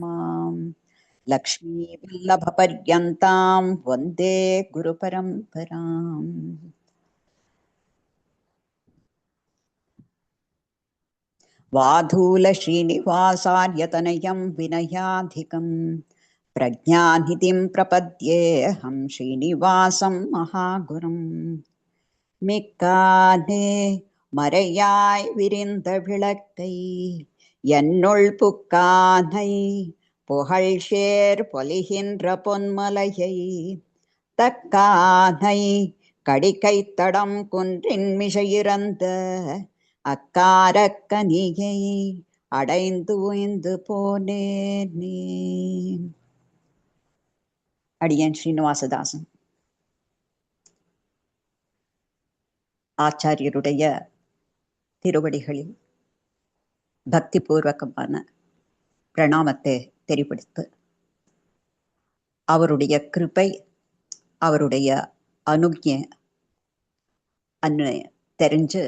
மாம் லக்ஷ்மீவல்லபபர்யந்தாம் வந்தே குருபரம்பராம். வாதூல ஸ்ரீனிவாசார்யதனயம் வினயாதிகம் பிரஜாநிதிம் பிரபத்யேஹம் ஸ்ரீனிவாசம் மகாகுரும். மிக்கானே மறையாய் விரிந்த விளக்கை என்னுள் புக்கானை புகழ்ஷேர் பொலிகின்ற பொன்மலையை தக்கானை கடிகைத்தடம் குன்றின் மிசையிறந்த அக்காரக்கனியை அடைந்து உய்ந்து போனேனே. அடியேன் ஸ்ரீனிவாசதாசன் ஆச்சாரியருடைய திருவடிகளில் பக்தி பூர்வகமான பிரணாமத்தை தெரிவித்து, அவருடைய கிருபை, அவருடைய அனுக்ஞை தெரிஞ்சு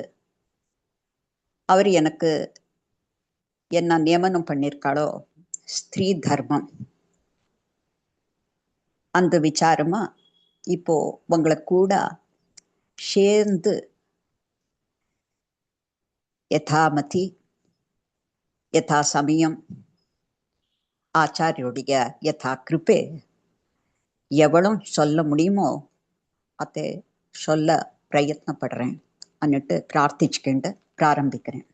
அவர் எனக்கு என்ன நியமனம் பண்ணியிருக்காளோ ஸ்திரீ தர்மம், அந்த விசாரமா இப்போ உங்களை கூட சேர்ந்து யதாமதி யதா சமயம் ஆச்சாரியுடைய யதா கிருபை எவ்வளவு சொல்ல முடியுமோ அதை சொல்ல பிரயத்னப்படுறேன் அன்னிட்டு பிரார்த்திச்சுக்கிண்டு பிராரம்பிக்கிறேன்.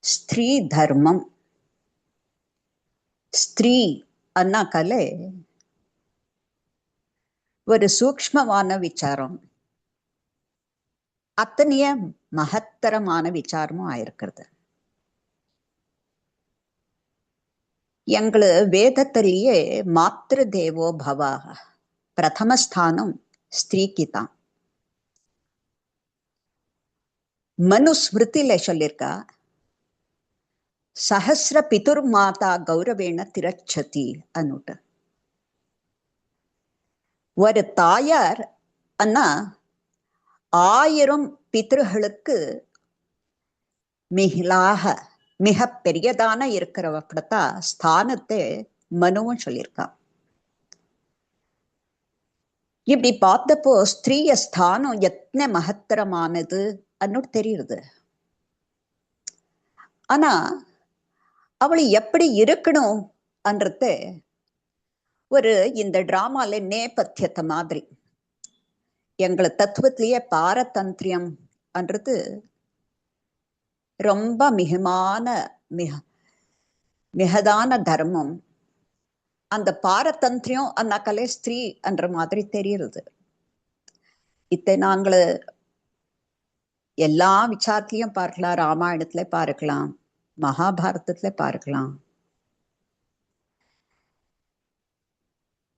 ஸ்திரீ தர்மம், ஸ்திரீ அண்ணாக்காலே ஒரு சூக்ஷ்மமான விசாரம், அத்தனைய மகத்தரமான விசாரமும் ஆயிருக்கிறது. எங்களு வேதத்திலேயே மாத்ரு தேவோ பவ பிரதமஸ்தானம் ஸ்திரீக்கு தான். மனுஸ்மிருதியில சொல்லியிருக்கா, சஹஸ்ர பிதுர் மாதா கௌரவேண திரட்சதி அன்னுட்டு. ஒரு தாயார் அண்ணா 1000 பித்ருகளுக்கு மிக பெரியதான இருக்கிறவப்படத்தா ஸ்தானத்தை மனுவும் சொல்லியிருக்கான். இப்படி பார்த்தப்போ ஸ்திரீய ஸ்தானம் எத்தனை மகத்தரமானது அன்னு தெரியுது. ஆனா அவள் எப்படி இருக்கணும் என்றத ஒரு இந்த டிராமால நேபத்தியத்தை மாதிரி எங்களை தத்துவத்திலேயே பாரதந்திரியம் என்றது ரொம்ப மிகதான தர்மம். அந்த பாரதந்திரியம் அண்ணாக்கலே ஸ்திரீ என்ற மாதிரி தெரியுது. இத்தை நாங்கள் எல்லா விசாரத்திலையும் பார்க்கலாம், ராமாயணத்துல பார்க்கலாம், மகாபாரதத்துல பார்க்கலாம்.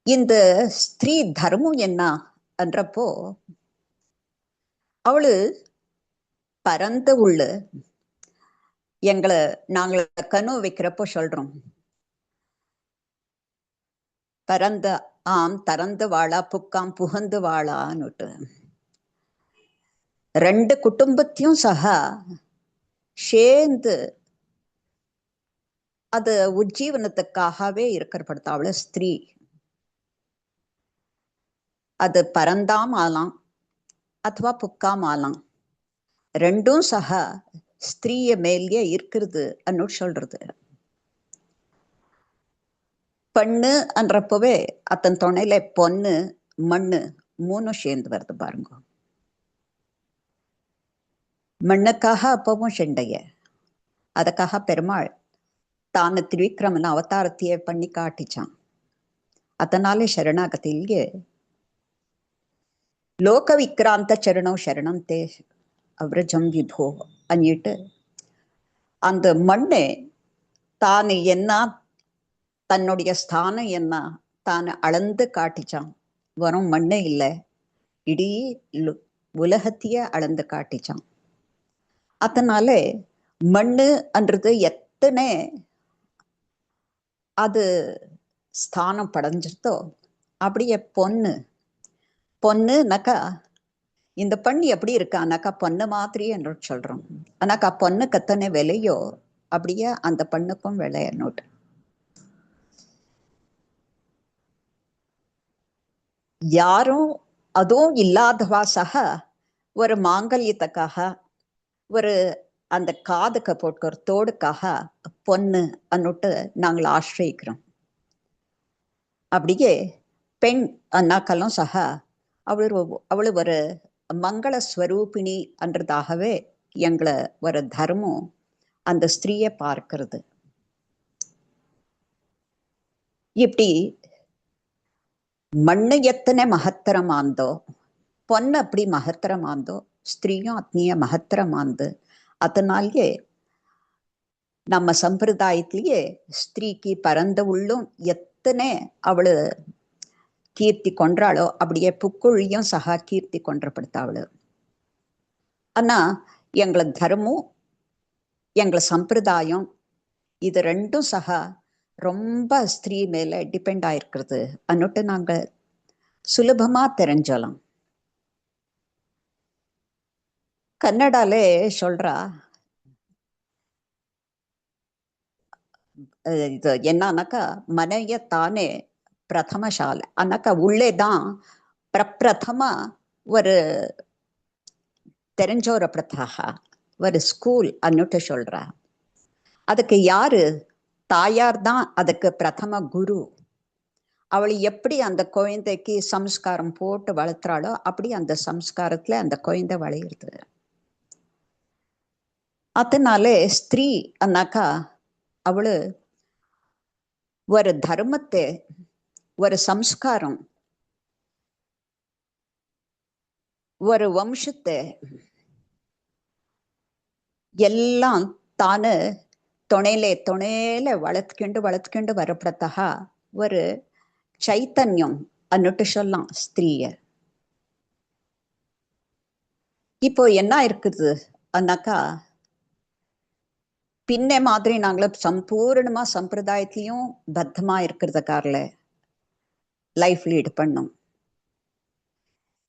இந்த ஸ்திரீ தர்மம் என்ன என்றப்போ அவளு பரந்த உள்ள எங்களை நாங்கள் கனு வைக்கிறப்போ சொல்றோம், பரந்த தரந்து வாழா புக்காம் புகந்து வாழான்னுட்டு. 2 குடும்பத்தையும் சக சேர்ந்து அது உஜ்ஜீவனத்துக்காகவே இருக்கிறப்படுத்த அவள ஸ்திரீ. அது பரந்தாம் ஆலாம் அதுவா புக்காம் ஆலாம், 2ம் சக ஸ்திரீய மேலேயே இருக்கிறது அன்னு சொல்றது. பெண்ணு என்றப்பவே அத்தன் துணையில பொண்ணு மண்ணு 3 சேர்ந்து வருது பாருங்க. மண்ணுக்காக அப்பவும் செண்டைய, அதுக்காக பெருமாள் தான திரிவிக்ரமன் அவதாரத்தையே பண்ணி காட்டிச்சான். அதனாலே சரணாகத்திலேயே லோக விக்ராந்த சரணம் சரணம் தே அவ்ரஜம் விபோ அன்னிட்டு அந்த மண்ணு தான் என்ன, தன்னுடைய ஸ்தானம் என்ன தான் அளந்து காட்டிச்சான். வரும் மண்ணு இல்லை, இடி உலகத்தையே அளந்து காட்டிச்சான். அதனால மண்ணு என்றது எத்தனை அது ஸ்தானம் படைஞ்சிருத்தோ அப்படியே பொண்ணுனாக்கா இந்த பெண் எப்படி இருக்கானாக்கா பொண்ணு மாதிரி என்று சொல்றோம். ஆனாக்கா பொண்ணுக்கு எத்தனை விலையோ அப்படியே அந்த பெண்ணுக்கும் விளையாடணும். யாரும் அதுவும் இல்லாதவா சக ஒரு மாங்கல்யத்துக்காக ஒரு அந்த காதுக்கு போட்கிற தோடுக்காக பொண்ணு அன்னுட்டு நாங்கள் ஆசிரியிக்கிறோம். அப்படியே பெண் அண்ணாக்களும் சக அவளு ஒரு மங்கள ஸ்வரூபிணி என்றதாகவே எங்களை ஒரு தர்மம் அந்த ஸ்திரீயை பார்க்கிறது. இப்படி மண்ணு எத்தனை மகத்தரமாந்தோ பொண்ணு அப்படி மகத்தரமாந்தோ ஸ்திரீயும் அத்னிய மகத்தரமாந்து. அதனாலேயே நம்ம சம்பிரதாயத்திலேயே ஸ்திரீக்கு பரந்த உள்ளும் எத்தனை அவளு கீர்த்தி கொன்றாளோ அப்படியே புக்குழியும் சகா கீர்த்தி கொன்றப்படுத்தாவளு. ஆனா எங்களை தர்மம் எங்களை சம்பிரதாயம் இது ரெண்டும் சகா ரொம்ப ஸ்திரீ மேல டிபெண்ட் ஆயிருக்கிறது அன்னுட்டு நாங்க சுலபமா தெரிஞ்சலாம். கன்னடாலே சொல்றா இது என்னன்னாக்கா மனைய தானே பிரதம சாலை அன்னாக்கா உள்ளேதான் பிரப்பிரதமா ஒரு தெரிஞ்சோர பிரதாக ஒரு ஸ்கூல் அன்னுட்டு சொல்றா. அதுக்கு யாரு தாயார் தான் அதுக்கு பிரதம குரு. அவள் எப்படி அந்த குழந்தைக்கு சம்ஸ்காரம் போட்டு வளர்த்துறாளோ அப்படி அந்த சம்ஸ்காரத்துல அந்த குழந்தை வளையுது. அதனாலே ஸ்திரீ அன்னாக்கா அவளு ஒரு தர்மத்தை ஒரு சம்ஸ்காரம் ஒரு வம்சத்தை எல்லாம் தானு தொணையில வளர்த்துக்கிண்டு வரப்படத்தக ஒரு சைத்தன்யம் அன்னுட்டு சொல்லலாம் ஸ்திரீய. இப்போ என்ன இருக்குது அன்னாக்கா பின்ன மாதிரி நாங்களும் சம்பூர்ணமா சம்பிரதாயத்திலையும் பத்தமா இருக்கிறதுக்காரில் லைஃப் லீட் பண்ணோம்.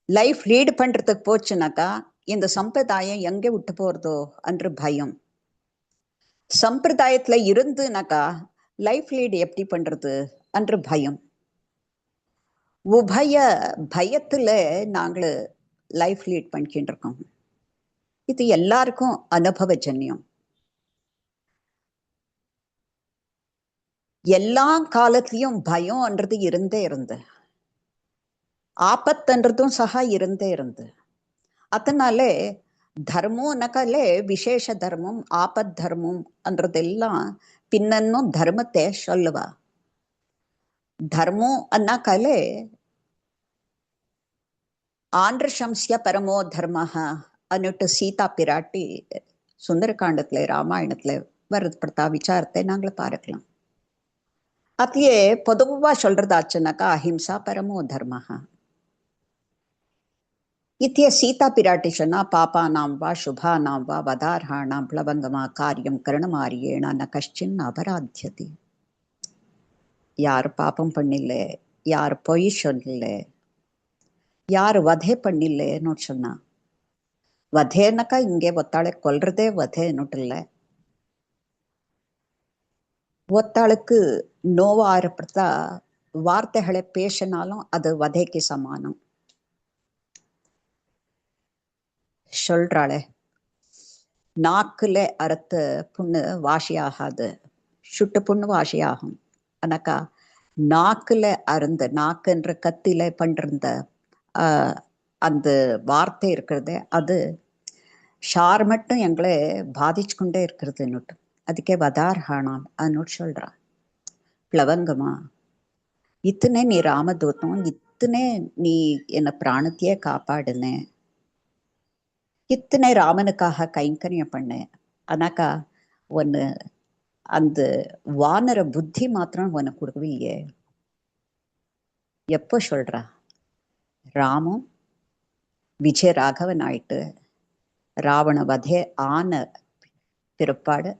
லைஃப் லீட் பண்றதுக்கு போச்சுனாக்கா இந்த சம்பிரதாயம் எங்க விட்டு போறதோ என்று பயம். சம்பிரதாயத்துல இருந்துனாக்கா லைஃப் லீட் எப்படி பண்றது என்று பயம். உபய பயத்துல நாங்கள் லைஃப் லீட் பண்ணிக்கிட்டு இருக்கோம். இது எல்லாருக்கும் அனுபவஜன்யம். எல்லா காலத்திலையும் பயம்ன்றது இருந்தே இருந்து ஆபத்துன்றதும் சகா இருந்தே இருந்து. அதனாலே தர்மம்னாக்காலே விசேஷ தர்மம் ஆபத் தர்மம் என்றதெல்லாம் பின்னன்னும் தர்மத்தை சொல்லுவா. தர்மம் அன்னாக்காலே ஆந்திரசம்சிய பரமோ தர்மஹ அன்னுட்டு சீதா பிராட்டி சுந்தரகாண்டத்துல ராமாயணத்துல வரப்படுத்தா விசாரத்தை நாங்கள் பார்க்கலாம். அதுலயே பொதுவா சொல்றதாச்சுனாக்கா அஹிம்சா பரமோ தர்மஹ. இத்திய சீதா பிராட்டி சொன்னா பாபானாம் வா சுபானாம் வா வதார்ஹாணாம் பிளவங்கமா காரியம் கருணமாரியேனா ந கஷ்டின் அபராத்தியதி. யார் பாப்பம் பண்ணில்ல, யார் பொய் சொல்லல, யார் வதை பண்ணில்லைன்னு சொன்னா. வதைனாக்கா இங்கே ஒத்தாளை கொல்றதே வதைன்னுட்டு இல்லை. ஒத்தாளுக்கு நோவாயிரப்படுத்தா வார்த்தைகளை பேசினாலும் அது வதைக்கு சமானம். சொல்றாளே நாக்குல அறுத்த புண்ணு வாசியாகாது, சுட்டு புண்ணு வாசியாகும். ஆனாக்கா நாக்குல அருந்த நாக்குன்ற கத்தில பண்ற அந்த வார்த்தை இருக்கிறது அது ஷார் மட்டும் எங்களை பாதிச்சு கொண்டே இருக்கிறதுன்னுட்டு அதுக்கே வதார்ஹானாம் அன்னுட்டு சொல்றா. பிளவங்கமா இத்தனை நீ ராமதூத்தம், இத்தனை நீ என்ன பிராணத்தையே காப்பாடுன, இத்தனை ராமனுக்காக கைங்கரியம் பண்ண. ஆனாக்கா ஒன்னு அந்த வானர புத்தி மாத்திரம் உனக்கு கொடுக்கவில்லையே. எப்போ சொல்றா ராமம் விஜய ராகவன் ஆயிட்டு ராவண வதே ஆன பிற்பாடு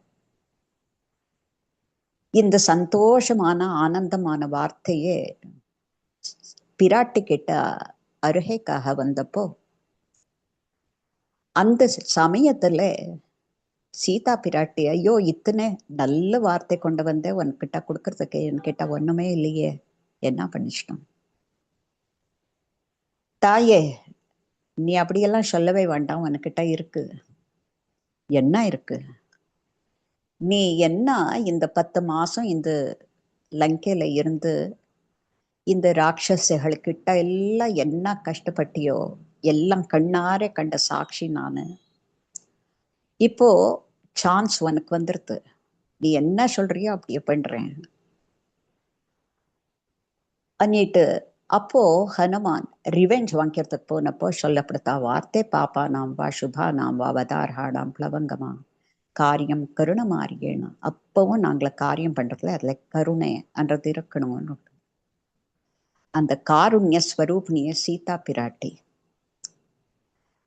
இந்த சந்தோஷமான ஆனந்தமான வார்த்தையே பிராட்டி கிட்ட அருகைக்காக வந்தப்போ அந்த சமயத்துல சீதா பிராட்டி, ஐயோ இத்தனை நல்ல வார்த்தை கொண்டு வந்தேன் உன்கிட்ட கொடுக்கறதுக்கு, என்கிட்ட ஒண்ணுமே இல்லையே, என்ன பண்ணிச்சிட்டோம். தாயே, நீ அப்படியெல்லாம் சொல்லவே வேண்டாம், உனக்கிட்ட இருக்கு. என்ன இருக்கு? நீ என்ன இந்த 10 மாசம் இந்த லங்கையில இருந்து இந்த ராட்சசர்கள்கிட்ட எல்லாம் என்ன கஷ்டப்பட்டியோ எல்லாம் கண்ணார கண்ட சாட்சி நானு. இப்போ சான்ஸ் உனக்கு வந்துருது, நீ என்ன சொல்றியோ அப்படியே பண்றேன் அன்னிட்டு. அப்போ ஹனுமான் ரிவெஞ்ச் வாங்கிறதுக்கு போனப்போ சொல்லப்படுத்த வார்த்தை, பாப்பா நாம் வா சுபா நாம் வா வதார்ஹாடாம் பிளவங்கமா காரியம் கருணமாரியேனா. அப்பவும் நாங்களை காரியம் பண்றதுல அதுல கருணை என்றது இருக்கணும்னு. அந்த காருண்ய ஸ்வரூபிணிய சீதா பிராட்டி.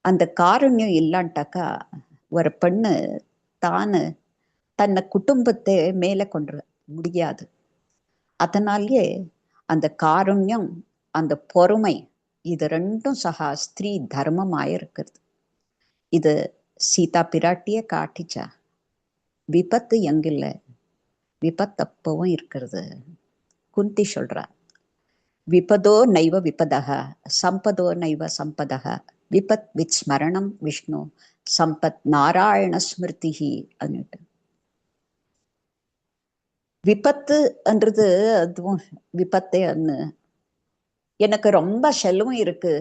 அந்த காருண்யம் இல்லாண்டாக்கா ஒரு பெண்ணு தானு தன்னை குடும்பத்தை மேலே கொண்டு முடியாது. அதனாலேயே அந்த காருண்யம், அந்த பொறுமை, இது ரெண்டும் சகா ஸ்திரீ தர்மமாயிருக்கிறது. இது சீதா பிராட்டியே காட்டிச்சா. விபத்து எங்கில்ல, விபத்து அப்பவும் இருக்கிறது. குந்தி சொல்றா, விபதோ நைவ விபதக சம்பதோ நைவ சம்பதக விபத் வித் ஸ்மரணம் விஷ்ணு சம்பத் நாராயண ஸ்மிருதிஹி அப்படின்ட்டு. விபத்து என்றது அதுவும் விபத்தே அன்னு. எனக்கு ரொம்ப செல்வம் இருக்கு,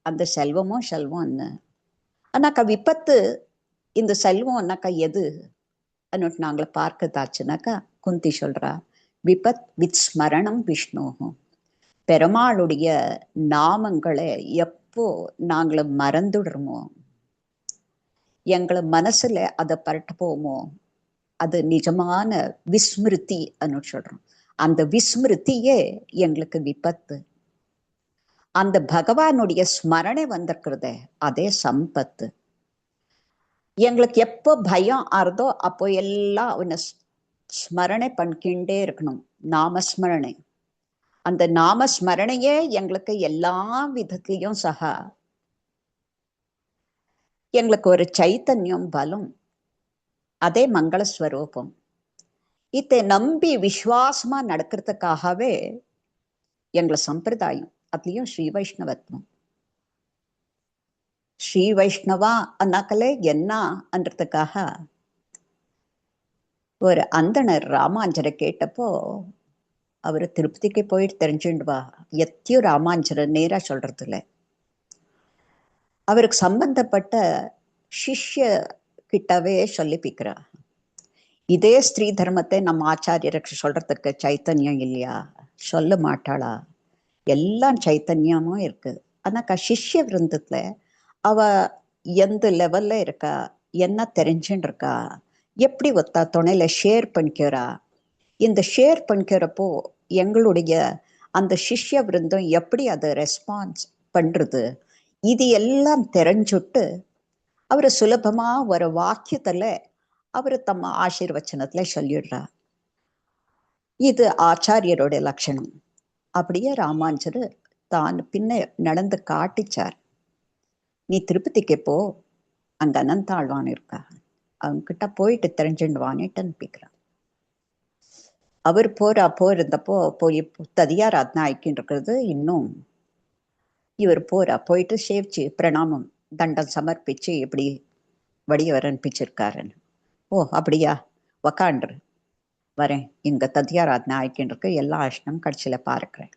அந்த செல்வமும் செல்வம் அன்னு. ஆனாக்கா விபத்து இந்த செல்வம் அண்ணாக்கா எது அன்னுட்டு நாங்களை பார்க்கதாச்சுனாக்கா குந்தி சொல்றா, விபத் வித் ஸ்மரணம் விஷ்ணு. பெருமாளுடைய நாமங்களை எப்போ நாங்களை மறந்துடுறோமோ, எங்களை மனசுல அதை பரட்டு போமோ, அது நிஜமான விஸ்மிருதி அன்னு சொல்றோம். அந்த விஸ்மிருதியே எங்களுக்கு விபத்து. அந்த பகவானுடைய ஸ்மரணை வந்திருக்கிறதே அதே சம்பத்து. எங்களுக்கு எப்போ பயம் ஆறுதோ அப்போ எல்லாம் அவனை ஸ்மரணை பண்ணிக்கிண்டே இருக்கணும், நாமஸ்மரணை. அந்த நாமஸ்மரணையே எங்களுக்கு எல்லா விதத்திலையும் சகா எங்களுக்கு ஒரு சைத்தன்யம் பலம், அதே மங்களஸ்வரூபம். இதை நம்பி விசுவாசமா நடக்கிறதுக்காகவே எங்களை சம்பிரதாயம், அதுலயும் ஸ்ரீ வைஷ்ணவத்வம். ஸ்ரீ வைஷ்ணவா அண்ணாக்களே என்னன்றதுக்காக ஒரு அந்தனர் ராமாஞ்சரை கேட்டப்போ, அவரு திருப்பதிக்கு போயிட்டு தெரிஞ்சுடுவா, எத்தையும் ராமாஞ்சரை நேரா சொல்றது இல்லை. அவருக்கு சம்பந்தப்பட்ட சிஷ்ய கிட்டவே சொல்லிப்பிக்கிறா. இதே ஸ்திரீ தர்மத்தை நம்ம ஆச்சாரியருக்கு சொல்றதுக்கு சைத்தன்யம் இல்லையா? சொல்ல மாட்டாளா? எல்லாம் சைத்தன்யமும் இருக்கு. ஆனாக்கா சிஷ்ய விருந்தத்துல அவ எந்த லெவல்ல இருக்கா, என்ன தெரிஞ்சுன்னு இருக்கா, எப்படி ஒத்தா துணையில ஷேர் பண்ணிக்கிறா. இந்த ஷேர் பண்ணிக்கிறப்போ எங்களுடைய அந்த சிஷ்ய விருந்தம் எப்படி அதை ரெஸ்பான்ஸ் பண்றது, இது எல்லாம் தெரிஞ்சுட்டு அவரு சுலபமா ஒரு வாக்கியத்துல அவரு தம்ம ஆசீர்வச்சனத்துல சொல்லிடுறா. இது ஆச்சாரியருடைய லட்சணம். அப்படியே ராமாஞ்சரு தான் பின்ன நடந்து காட்டிச்சார். நீ திருப்பதிக்கு போ, அங்க அனந்தாழ்வான் இருக்கா, அவங்கிட்ட போயிட்டு தெரிஞ்சுடுவான்ட்டு அனுப்பிக்கிறான். அவர் போயிருந்தப்போ போய் ததியாராத்னா ஆயிக்கின்னு இருக்கிறது. இன்னும் இவர் போயிட்டு சேவிச்சு பிரணாமம் தண்டம் சமர்ப்பிச்சு இப்படி வடியவர் அனுப்பிச்சிருக்காருன்னு. ஓ அப்படியா, உக்காண்டு வரேன், இங்க தத்தியாராத்னா ஆயிக்கின்னு இருக்கு, எல்லா ஆஷ்டம் கடைசியில பார்க்கிறேன்.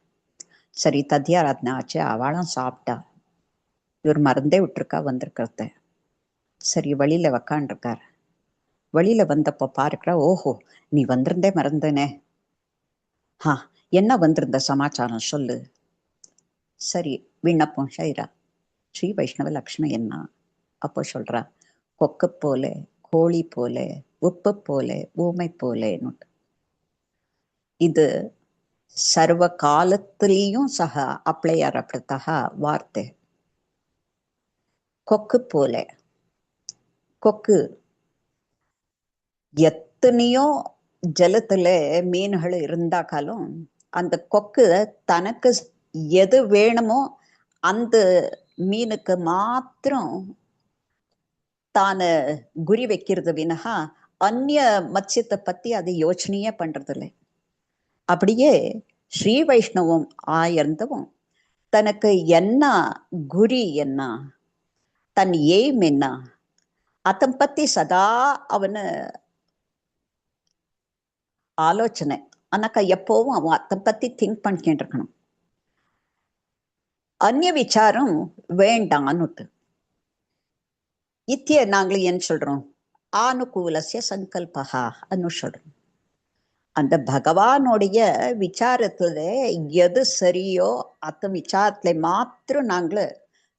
சரி தத்தியாராத்னா ஆச்சு, அவளும் சாப்பிட்டா. இவர் மறந்தே விட்டுருக்கா வந்திருக்கிறத. சரி வழியில உக்காண்டிருக்கார். வழியில வந்தப்போ பார்க்கிறா, ஓஹோ நீ வந்திருந்தே மறந்தனே, என்ன வந்திருந்த சமாச்சாரம் சொல்லு. சரி விண்ணப்பம் செய்றா. ஸ்ரீ வைஷ்ணவ லட்சணம் என்ன? அப்போ சொல்றா, கொக்கு போல, கோழி போல, உப்பு போல, ஊமை போலேன்னு. இது சர்வ காலத்திலையும் சக அப்ளை ஆகிறப்பட்டதாக வார்த்தை. கொக்கு போல, கொக்கு எத்தனையோ ஜலத்துல மீன்கள் இருந்தாக்காலும் அந்த கொக்கு தனக்கு எது வேணுமோ அந்த மீனுக்கு மாத்திரம் தானு குறி வைக்கிறது வினஹா அந்நிய மத்ஸ்யத்தை பத்தி அது யோசனையே பண்றதில்லை. அப்படியே ஸ்ரீ வைஷ்ணவம் ஆயிருந்தவும் தனக்கு என்ன குறி என்ன, தன் எய்ம் என்ன, அதன் பத்தி சதா அவனு ஆலோசனை. ஆனாக்கா எப்பவும் அவன் அதன் பத்தி திங்க் பண்ணிக்கிட்டு இருக்கணும். அந்நிய விசாரம் வேண்டான்னுட்டு. இத்திய நாங்கள் என்ன சொல்றோம், ஆனுகூலசிய சங்கல்பகா அன்னு சொல்றோம். அந்த பகவானுடைய விசாரத்துல எது சரியோ அந்த விசாரத்துல மாத்திரம் நாங்கள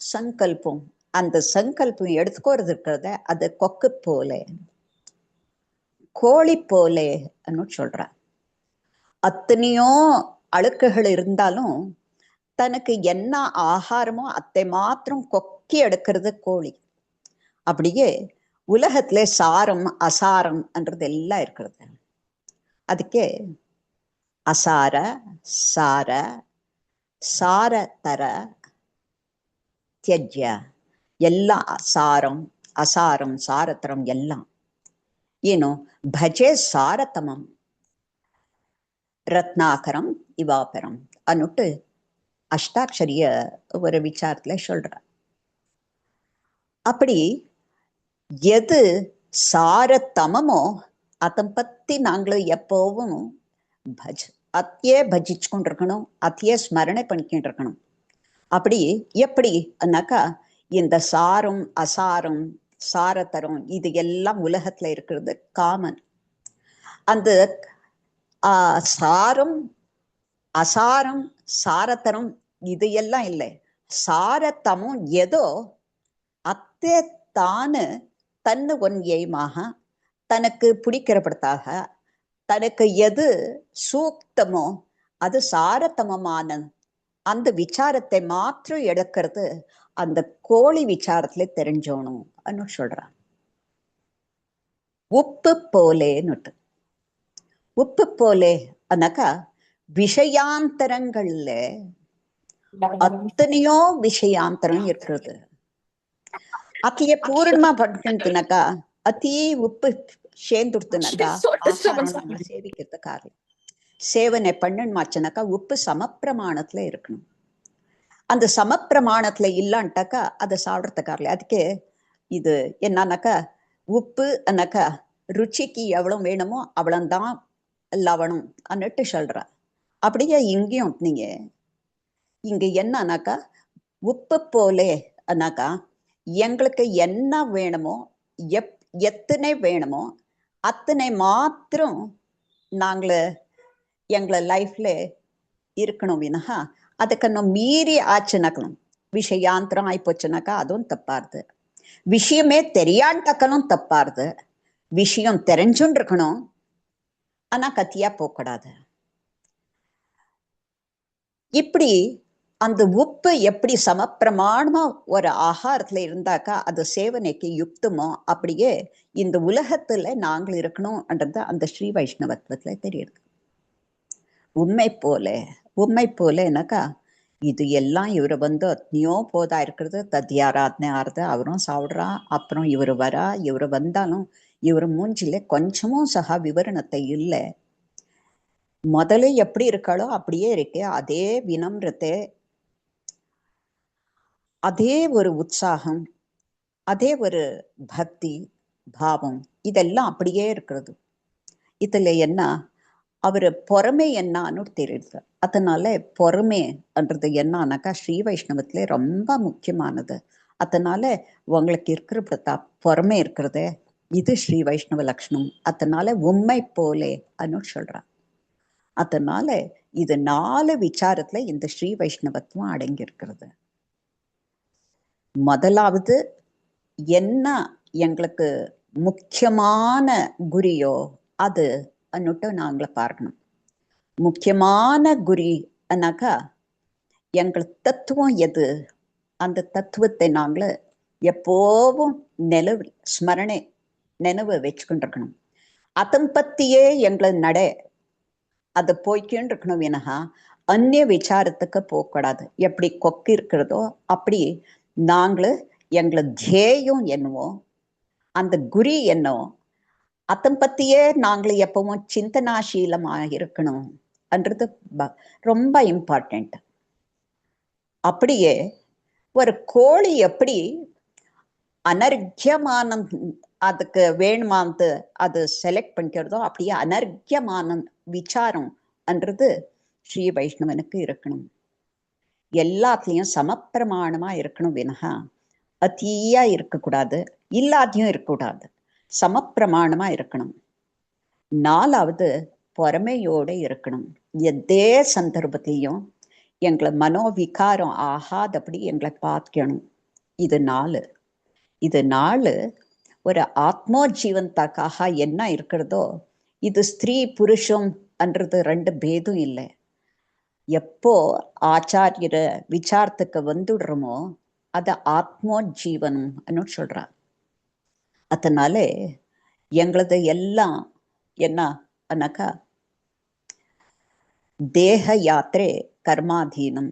சங்கல்பம், அந்த சங்கல்பம் எடுத்துக்கோறது இருக்கிறத அது கொக்கு போல கோழி போலே சொல்ற. அத்தனையோ அழுக்குகள் இருந்தாலும் தனக்கு என்ன ஆகாரமோ அதை மாத்திரம் கொக்கி எடுக்கிறது கோழி. அப்படியே உலகத்துல சாரம் அசாரம் என்றது எல்லாம் இருக்கிறது. அதுக்கே அசார சார சார தர தியஜ்ய எல்லாம் சாரம் அசாரம் சாரத்தரம் எல்லாம் ಏನು ಭಜೆ ಸಾರತಮಂ ரத்னாகரம் இவாபரம் அன்னுட்டு அஷ்டாட்சரிய ஒரு விசாரத்துல சொல்ற. அப்படி எது சாரத்தமமோ அதை பத்தி நாங்களும் எப்பவும் அத்தையே பஜிச்சு கொண்டிருக்கணும், அத்தையே ஸ்மரணை பண்ணிக்கிட்டு இருக்கணும். அப்படி எப்படி அண்ணாக்கா இந்த சாரம் அசாரம் சாரத்தரம் இது எல்லாம் உலகத்துல இருக்கிறது காமன். அந்த சாரம் அசாரம் சாரத்தரம் இது எல்லாம் இல்லை. சாரத்தமும் ஏதோ அத்தே தானு தன்னு ஒன் எய்மாக தனக்கு பிடிக்கிறபடுத்தாக தனக்கு எது சூக்தமோ அது சாரத்தமமான அந்த விசாரத்தை மாத்திரம் எடுக்கிறது அந்த கோழி விசாரத்துல தெரிஞ்சோணும் அன்னு சொல்றான். உப்பு போலேன்னுட்டு. உப்பு போலே அன்னாக்கா விஷயாந்தரங்கள்ல அத்தனையோ விஷயாந்தரம் இருக்கிறது. அத்தைய பூர்ணமா படிக்கணுனாக்கா அத்தி உப்பு சேர்ந்துடுத்துனாக்கா ஆகாரம் நம்ம சேவிக்கிறதுக்காக சேவனை பண்ணணுமாச்சுனாக்கா உப்பு சமப்பிரமாணத்துல இருக்கணும். அந்த சமப்பிரமாணத்துல இல்லான்ட்டாக்கா அதை சாப்பிட்றதுக்காரல. அதுக்கு இது என்னன்னாக்கா உப்பு அன்னாக்கா ருச்சிக்கு எவ்வளவு வேணுமோ அவ்வளவுதான் லவணம் அன்னுட்டு சொல்ற. அப்படியே இங்கேயும் நீங்க இங்க என்னன்னாக்கா உப்பு போலே அன்னாக்கா எங்களுக்கு என்ன வேணுமோ எத்தனை வேணுமோ அத்தனை மாத்திரம் நாங்கள எங்களை லைஃப்ல இருக்கணும் வினஹா அதுக்கு நம்ம மீறி ஆச்சுனாக்கணும். விஷயாந்தரம் ஆயிப்போச்சுனாக்கா அதுவும் தப்பாருது. விஷயமே தெரியாண்டாக்கலும் தப்பாருது. விஷயம் தெரிஞ்சுன்னு இருக்கணும், ஆனா கத்தியா போகக்கூடாது. இப்படி அந்த உப்பு எப்படி சமப்பிரமாணமா ஒரு ஆகாரத்துல இருந்தாக்கா அது சேவனைக்கு யுக்தமோ அப்படியே இந்த உலகத்துல நாங்கள் இருக்கணும்ன்றது அந்த ஸ்ரீ வைஷ்ணவத்துவத்துல தெரியுது. உண்மை போலனாக்கா இது எல்லாம் இவரை அத்னியோ போதா இருக்கிறது தத்தியாராத்னே ஆறுது, அவரும் சாப்பிட்றா, அப்புறம் இவர் வரா, இவர் வந்தாலும் இவர் மூஞ்சில கொஞ்சமும் சகா விவரணத்தை இல்லை. முதல்ல எப்படி இருக்காளோ அப்படியே இருக்கு. அதே வினம்ரத்தை, அதே ஒரு உற்சாகம், அதே ஒரு பக்தி பாவம் இதெல்லாம் அப்படியே இருக்கிறது. இதுல என்ன அவரு பொறுமை என்னான்னு தெரியுது. அதனால பொறுமைன்றது என்னன்னாக்கா ஸ்ரீ வைஷ்ணவத்துல ரொம்ப முக்கியமானது. அதனால உங்களுக்கு இருக்கிற பிரதாப் பொறுமை இருக்கிறது, இது ஸ்ரீ வைஷ்ணவ லட்சணம். அதனால உண்மை போலே அன்னு சொல்றான். அதனால இது 4 விசாரத்துல இந்த ஸ்ரீ வைஷ்ணவத்துவம் அடங்கி இருக்கிறது. முதலாவது என்ன எங்களுக்கு முக்கியமான குறியோ அது அன்னுட்டு நாங்கள பார்க்கணும். முக்கியமான குறி அன்னாக்கா எங்கள் தத்துவம் எது, அந்த தத்துவத்தை நாங்கள எப்போவும் ஸ்மரணை நினைவு வச்சுக்கிட்டு இருக்கணும். அதன் பத்தியே எங்களை நடை அதை போய்க்கின்னு இருக்கணும். வினஹா அந்நிய விசாரத்துக்கு போகக்கூடாது. எப்படி கொக்கு இருக்கிறதோ அப்படி நாங்களு எங்களை தேயம் என்னவோ அந்த குறி என்னோ அதன் பத்தியே நாங்கள் எப்பவும் சிந்தனாசீலமா இருக்கணும் என்றது ரொம்ப இம்பார்ட்டன்ட். அப்படியே ஒரு கோழி எப்படி அனர்க்கியமான அதுக்கு வேணுமானது அது செலக்ட் பண்ணிக்கிறதோ அப்படியே அனர்க்கியமான விசாரம் என்றது ஸ்ரீ வைஷ்ணவனுக்கு இருக்கணும். எல்லாத்துலயும் சமப்பிரமாணமா இருக்கணும். வினகா அத்தியா இருக்கக்கூடாது, இல்லாத்தையும் இருக்கக்கூடாது, சமப்பிரமாணமா இருக்கணும். 4வது பொறுமையோட இருக்கணும். எதே சந்தர்ப்பத்திலையும் எங்களை மனோவிகாரம் ஆகாதபடி எங்களை பார்க்கணும். இது 4. இது 4 ஒரு ஆத்மோ ஜீவனத்துக்காக என்ன இருக்கிறதோ இது ஸ்திரீ புருஷம் என்றது 2 பேதும் இல்லை. எப்போ ஆச்சாரியர விசாரத்துக்கு வந்துடுறோமோ அது ஆத்மோ ஜீவனம் சொல்றா. அதனால எங்களது எல்லாம் என்ன அண்ணாக்கா, தேக யாத்திரை கர்மாதீனம்,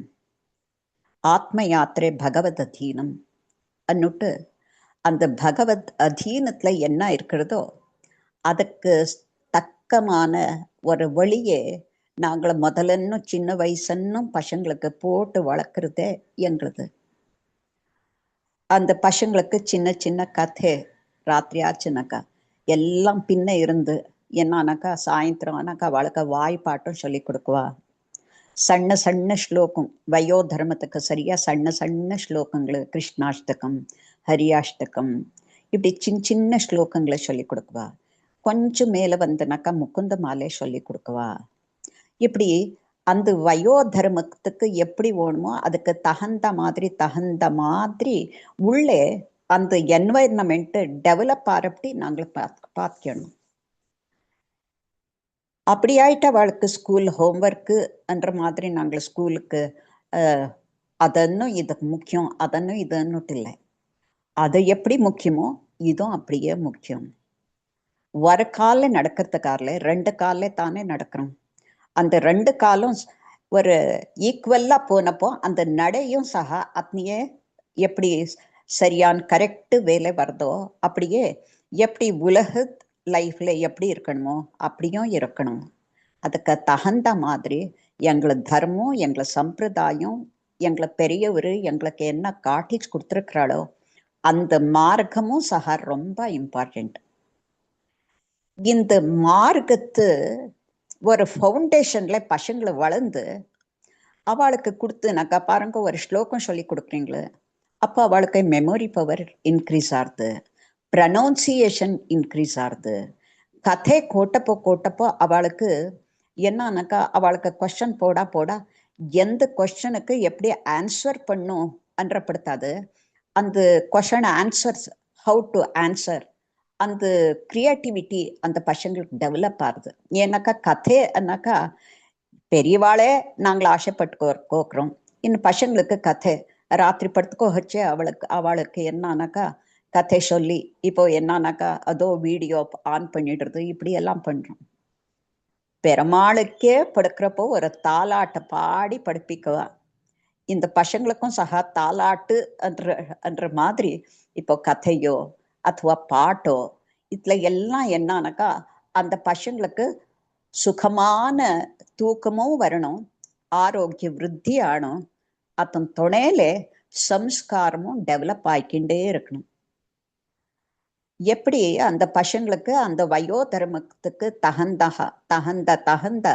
ஆத்ம யாத்திரை பகவத் அதீனம் அன்னுட்டு அந்த பகவத் அதீனத்துல என்ன இருக்கிறதோ அதுக்கு தக்கமான ஒரு வழியே நாங்கள் முதலன்னு சின்ன வயசுன்னும் பசங்களுக்கு போட்டு வளர்க்குறதே எங்களது. அந்த பசங்களுக்கு சின்ன சின்ன கதை ராத்திரி ஆச்சுனாக்கா எல்லாம் பின்ன இருந்து என்னானாக்கா சாயந்தரம் ஆனாக்கா அவளுக்கு வாய்ப்பாட்டும் சொல்லி கொடுக்குவா. சಣ್ಣ சಣ್ಣ ஸ்லோகம் வயோ தர்மத்துக்கு சரியா சಣ್ಣ சಣ್ಣ ஸ்லோகங்கள், கிருஷ்ணாஷ்டகம், ஹரியாஷ்டகம், இப்படி சின்ன சின்ன ஸ்லோகங்களை சொல்லி கொடுக்குவா. கொஞ்சம் மேல வந்தனாக்கா முகுந்த மாலை சொல்லி கொடுக்குவா. இப்படி அந்த வயோ தர்மத்துக்கு எப்படி வேணுமோ அதுக்கு தகுந்த மாதிரி உள்ளே அந்த என்வைரன்மெண்ட் டெவலப் ஆறப்படி நாங்கள் பார்க்கணும். அப்படி ஆயிட்டு அவளுக்கு ஸ்கூல் ஹோம்ஒர்க்கு என்ற மாதிரி நாங்கள் ஸ்கூலுக்கு அதன்னும் இதுக்கு முக்கியம், அதன்னும் இதுன்னுட்டு இல்லை. அது எப்படி முக்கியமோ இதுவும் அப்படியே முக்கியம். ஒரு காலில் நடக்கிறதுக்காரில் 2 காலில் தானே நடக்கிறோம். அந்த 2 காலும் ஒரு ஈக்குவலா போனப்போ அந்த நடையும் சக அத்தனையே எப்படி சரியான கரெக்டு வேலை வருதோ அப்படியே எப்படி உலக லைஃப்ல எப்படி இருக்கணுமோ அப்படியும் இருக்கணும். அதுக்கு தகுந்த மாதிரி எங்களை தர்மம், எங்களை சம்பிரதாயம், எங்களை பெரியவர் எங்களுக்கு என்ன காட்டி கொடுத்துருக்கிறாளோ அந்த மார்க்கமும் சக ரொம்ப இம்பார்ட்டன்ட். இந்த மார்க்கத்து ஒரு ஃபவுண்டேஷன்ல பசங்களை வளர்ந்து அவளுக்கு கொடுத்துனாக்கா பாருங்க, ஒரு ஸ்லோகம் சொல்லி கொடுக்குறீங்களே அப்போ அவளுக்கு மெமரி பவர் இன்க்ரீஸ் ஆகுது, ப்ரனௌன்சியேஷன் இன்க்ரீஸ் ஆகுது. கதை கோட்டப்போ அவளுக்கு என்னன்னாக்கா அவளுக்கு கொஸ்டின் போடா எந்த கொஸ்டனுக்கு எப்படி ஆன்சர் பண்ணும் என்றப்படுத்தாது. அந்த question answers, how to answer, அந்த கிரியேட்டிவிட்டி அந்த பசங்களுக்கு டெவலப் ஆகுது. ஏன்னாக்கா கதைன்னாக்கா பெரியவாளே நாங்கள் ஆசைப்பட்டு கோக்குறோம், இன்னும் பசங்களுக்கு கதை ராத்திரி படுத்துக்கோ வச்சு அவளுக்கு என்னன்னாக்கா கதை சொல்லி இப்போ என்னன்னாக்கா அதோ வீடியோ ஆன் பண்ணிடுறது இப்படி எல்லாம் பண்றோம். பெருமாளுக்கே படுக்கிறப்போ ஒரு தாலாட்டை பாடி படிப்பிக்கவா. இந்த பசங்களுக்கும் சக தாலாட்டு என்ற மாதிரி இப்போ கதையோ ಅಥವಾ பாட்டோ இதுல எல்லாம் என்னன்னாக்கா அந்த பசங்களுக்கு சுகமான தூக்கமும் வரணும், ஆரோக்கிய விருத்தி ஆகணும், அதன் துணையில சம்ஸ்காரமும் டெவலப் ஆகிக்கிண்டே இருக்கணும். எப்படி அந்த பசங்களுக்கு அந்த வயோ தர்மத்துக்கு தகுந்த